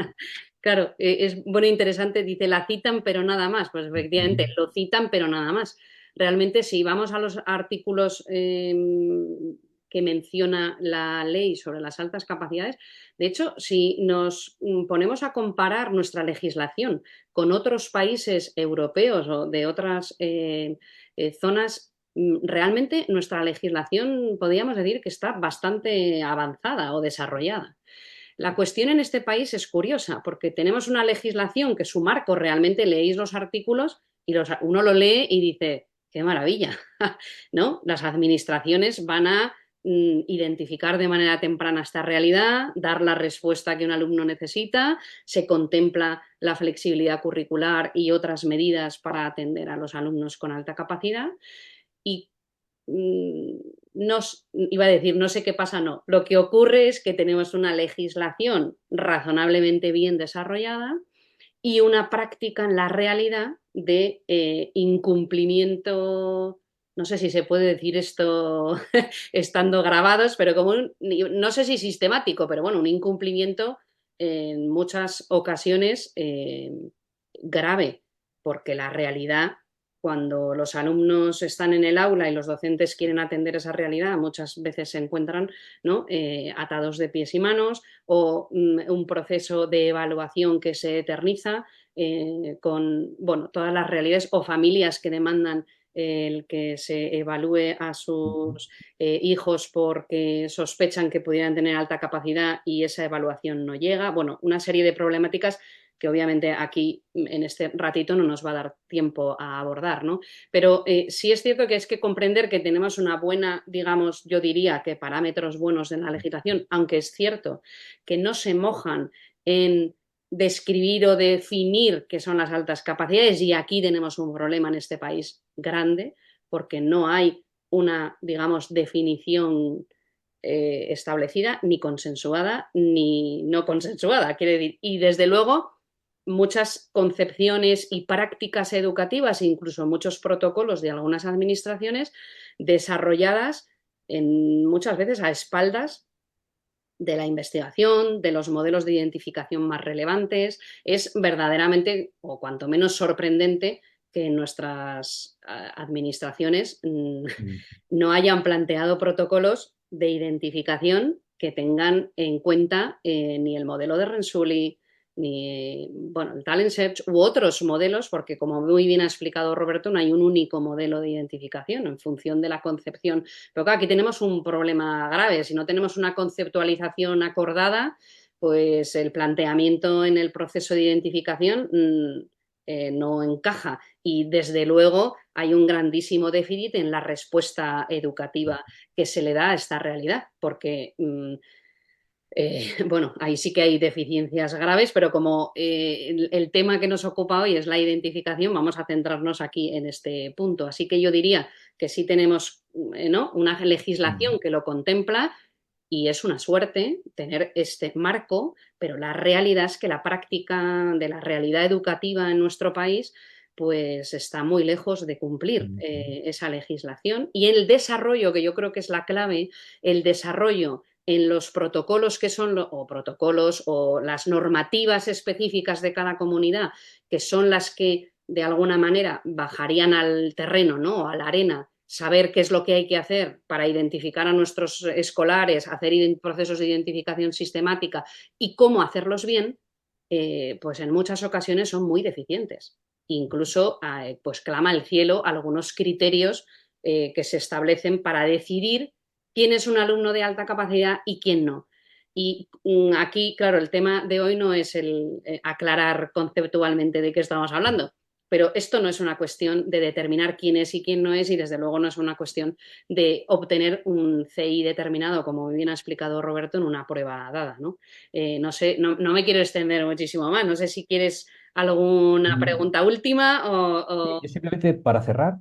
A: Claro, es bueno e interesante, dice la citan pero nada más. Pues efectivamente,
B: Ujú.
A: lo citan pero nada más. Realmente, si vamos a los artículos que menciona la ley sobre las altas capacidades, de hecho, si nos ponemos a comparar nuestra legislación con otros países europeos o de otras zonas, realmente nuestra legislación podríamos decir que está bastante avanzada o desarrollada. La cuestión en este país es curiosa, porque tenemos una legislación que su marco realmente leéis los artículos y uno lo lee y dice, qué maravilla, ¿no? Las administraciones van a identificar de manera temprana esta realidad, dar la respuesta que un alumno necesita, se contempla la flexibilidad curricular y otras medidas para atender a los alumnos con alta capacidad y mm, no, iba a decir, no sé qué pasa, no. Lo que ocurre es que tenemos una legislación razonablemente bien desarrollada y una práctica en la realidad de incumplimiento, no sé si se puede decir esto estando grabados, pero como no sé si sistemático, pero bueno, un incumplimiento en muchas ocasiones grave, porque la realidad, cuando los alumnos están en el aula y los docentes quieren atender esa realidad, muchas veces se encuentran, ¿no? Atados de pies y manos, o un proceso de evaluación que se eterniza con, bueno, todas las realidades, o familias que demandan el que se evalúe a sus hijos porque sospechan que pudieran tener alta capacidad y esa evaluación no llega. Bueno, una serie de problemáticas que obviamente aquí en este ratito no nos va a dar tiempo a abordar, ¿no? Pero sí es cierto que es que comprender que tenemos una buena, digamos, yo diría que parámetros buenos en la legislación, aunque es cierto que no se mojan en describir o definir qué son las altas capacidades, y aquí tenemos un problema en este país grande porque no hay una, digamos, definición establecida, ni consensuada, ni no consensuada, quiere decir. Y desde luego, muchas concepciones y prácticas educativas, incluso muchos protocolos de algunas administraciones, desarrolladas muchas veces a espaldas de la investigación, de los modelos de identificación más relevantes. Es verdaderamente, o cuanto menos sorprendente, que en nuestras administraciones
B: Mm.
A: no hayan planteado protocolos de identificación que tengan en cuenta ni el modelo de Rensuli, ni bueno, el Talent Search u otros modelos, porque como muy bien ha explicado Roberto, no hay un único modelo de identificación en función de la concepción. Pero claro, aquí tenemos un problema grave. Si no tenemos una conceptualización acordada, pues el planteamiento en el proceso de identificación no encaja. Y desde luego hay un grandísimo déficit en la respuesta educativa que se le da a esta realidad, porque bueno, ahí sí que hay deficiencias graves, pero como el tema que nos ocupa hoy es la identificación, vamos a centrarnos aquí en este punto. Así que yo diría que sí tenemos ¿no? una legislación que lo contempla y es una suerte tener este marco, pero la realidad es que la práctica de la realidad educativa en nuestro país pues está muy lejos de cumplir esa legislación, y el desarrollo, que yo creo que es la clave, el desarrollo en los protocolos que son, o protocolos o las normativas específicas de cada comunidad, que son las que de alguna manera bajarían al terreno, ¿no? A la arena, saber qué es lo que hay que hacer para identificar a nuestros escolares, hacer procesos de identificación sistemática y cómo hacerlos bien, pues en muchas ocasiones son muy deficientes. Incluso pues clama el cielo algunos criterios que se establecen para decidir quién es un alumno de alta capacidad y quién no. Y aquí, claro, el tema de hoy no es el aclarar conceptualmente de qué estamos hablando, pero esto no es una cuestión de determinar quién es y quién no es, y desde luego no es una cuestión de obtener un CI determinado, como bien ha explicado Roberto, en una prueba dada, ¿no? No sé, no me quiero extender muchísimo más, no sé si quieres alguna
B: Mm.
A: pregunta última
B: Sí, yo simplemente para cerrar,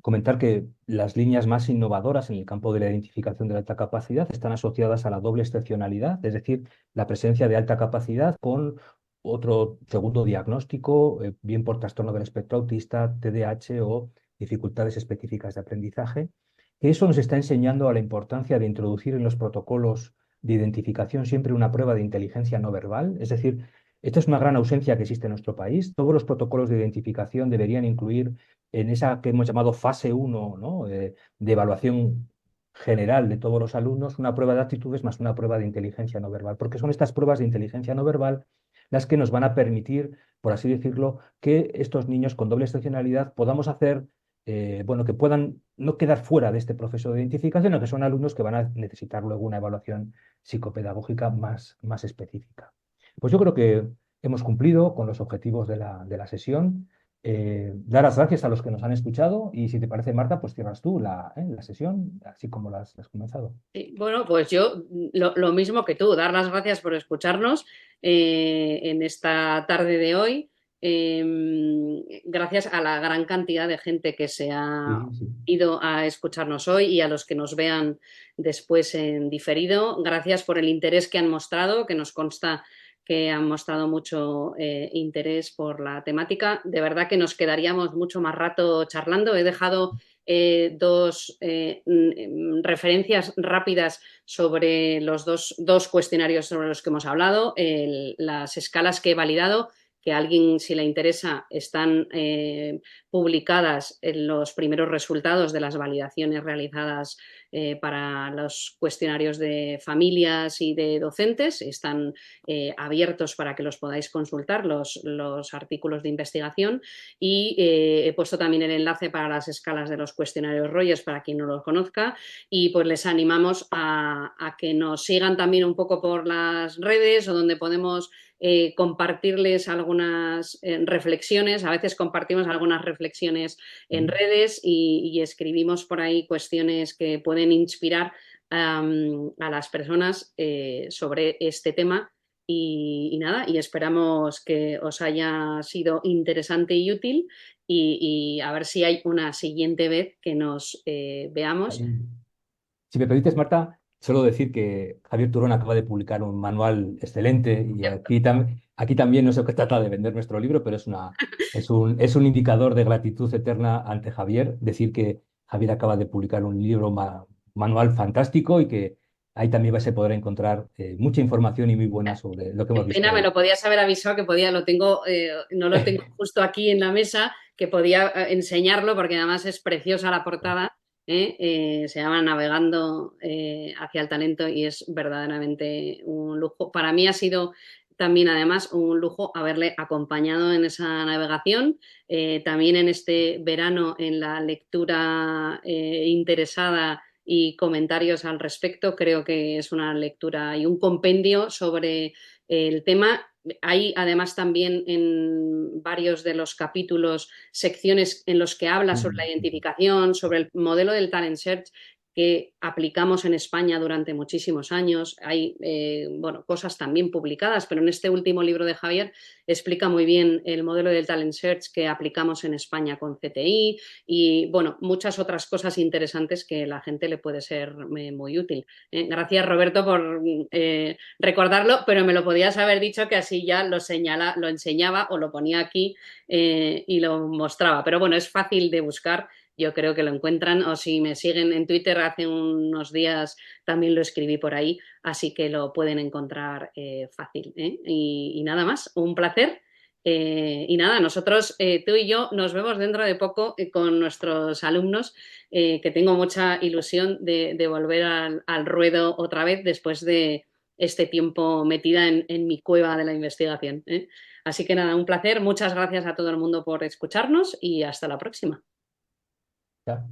B: comentar que las líneas más innovadoras en el campo de la identificación de la alta capacidad están asociadas a la doble excepcionalidad, es decir, la presencia de alta capacidad con otro segundo diagnóstico, bien por trastorno del espectro autista, TDAH o dificultades específicas de aprendizaje. Eso nos está enseñando a la importancia de introducir en los protocolos de identificación siempre una prueba de inteligencia no verbal, es decir, esta es una gran ausencia que existe en nuestro país. Todos los protocolos de identificación deberían incluir en esa que hemos llamado fase uno, ¿no? De evaluación general de todos los alumnos, una prueba de aptitudes más una prueba de inteligencia no verbal, porque son estas pruebas de inteligencia no verbal las que nos van a permitir, por así decirlo, que estos niños con doble excepcionalidad podamos hacer, bueno, que puedan no quedar fuera de este proceso de identificación, aunque son alumnos que van a necesitar luego una evaluación psicopedagógica más específica. Pues yo creo que hemos cumplido con los objetivos de la sesión. Dar las gracias a los que nos han escuchado y si te parece, Marta, pues cierras tú la sesión, así como la has comenzado.
A: Sí, bueno, pues yo lo mismo que tú, dar las gracias por escucharnos en esta tarde de hoy. Gracias a la gran cantidad de gente que se ha
B: Sí, sí.
A: ido a escucharnos hoy y a los que nos vean después en diferido. Gracias por el interés que han mostrado, que nos consta que han mostrado mucho interés por la temática. De verdad que nos quedaríamos mucho más rato charlando. He dejado dos referencias rápidas sobre los dos cuestionarios sobre los que hemos hablado, las escalas que he validado, que a alguien si le interesa están publicadas en los primeros resultados de las validaciones realizadas para los cuestionarios de familias y de docentes. Están abiertos para que los podáis consultar, los artículos de investigación, y he puesto también el enlace para las escalas de los cuestionarios Rogers para quien no los conozca, y pues les animamos a que nos sigan también un poco por las redes o donde podemos compartirles algunas reflexiones. A veces compartimos algunas reflexiones en redes y escribimos por ahí cuestiones que pueden inspirar a las personas sobre este tema. Y nada, y esperamos que os haya sido interesante y útil, y a ver si hay una siguiente vez que nos veamos.
B: Si me permites, Marta, solo decir que Javier Turón acaba de publicar un manual excelente y aquí también no se trata de vender nuestro libro, pero es un indicador de gratitud eterna ante Javier. Decir que Javier acaba de publicar un libro manual fantástico y que ahí también se podrá encontrar mucha información y muy buena sobre lo que
A: Qué
B: hemos visto
A: pena, me
B: hoy.
A: lo podías haber avisado que podía, lo tengo, no lo tengo justo aquí en la mesa, que podía enseñarlo porque además es preciosa la portada. Se llama Navegando hacia el talento y es verdaderamente un lujo. Para mí ha sido también además un lujo haberle acompañado en esa navegación, también en este verano en la lectura interesada y comentarios al respecto. Creo que es una lectura y un compendio sobre el tema. Hay además también en varios de los capítulos secciones en los que habla sobre la identificación, sobre el modelo del talent search que aplicamos en España durante muchísimos años. Hay bueno, cosas también publicadas, pero en este último libro de Javier explica muy bien el modelo del talent search que aplicamos en España con CTI y bueno, muchas otras cosas interesantes que a la gente le puede ser muy útil. Gracias, Roberto, por recordarlo, pero me lo podías haber dicho que así ya lo enseñaba o lo ponía aquí y lo mostraba. Pero bueno, es fácil de buscar, yo creo que lo encuentran, o si me siguen en Twitter hace unos días también lo escribí por ahí, así que lo pueden encontrar fácil. Y nada más, un placer. Y nada, nosotros, tú y yo, nos vemos dentro de poco con nuestros alumnos, que tengo mucha ilusión de volver al ruedo otra vez después de este tiempo metida en mi cueva de la investigación. Así que nada, un placer. Muchas gracias a todo el mundo por escucharnos y hasta la próxima.
B: Ya.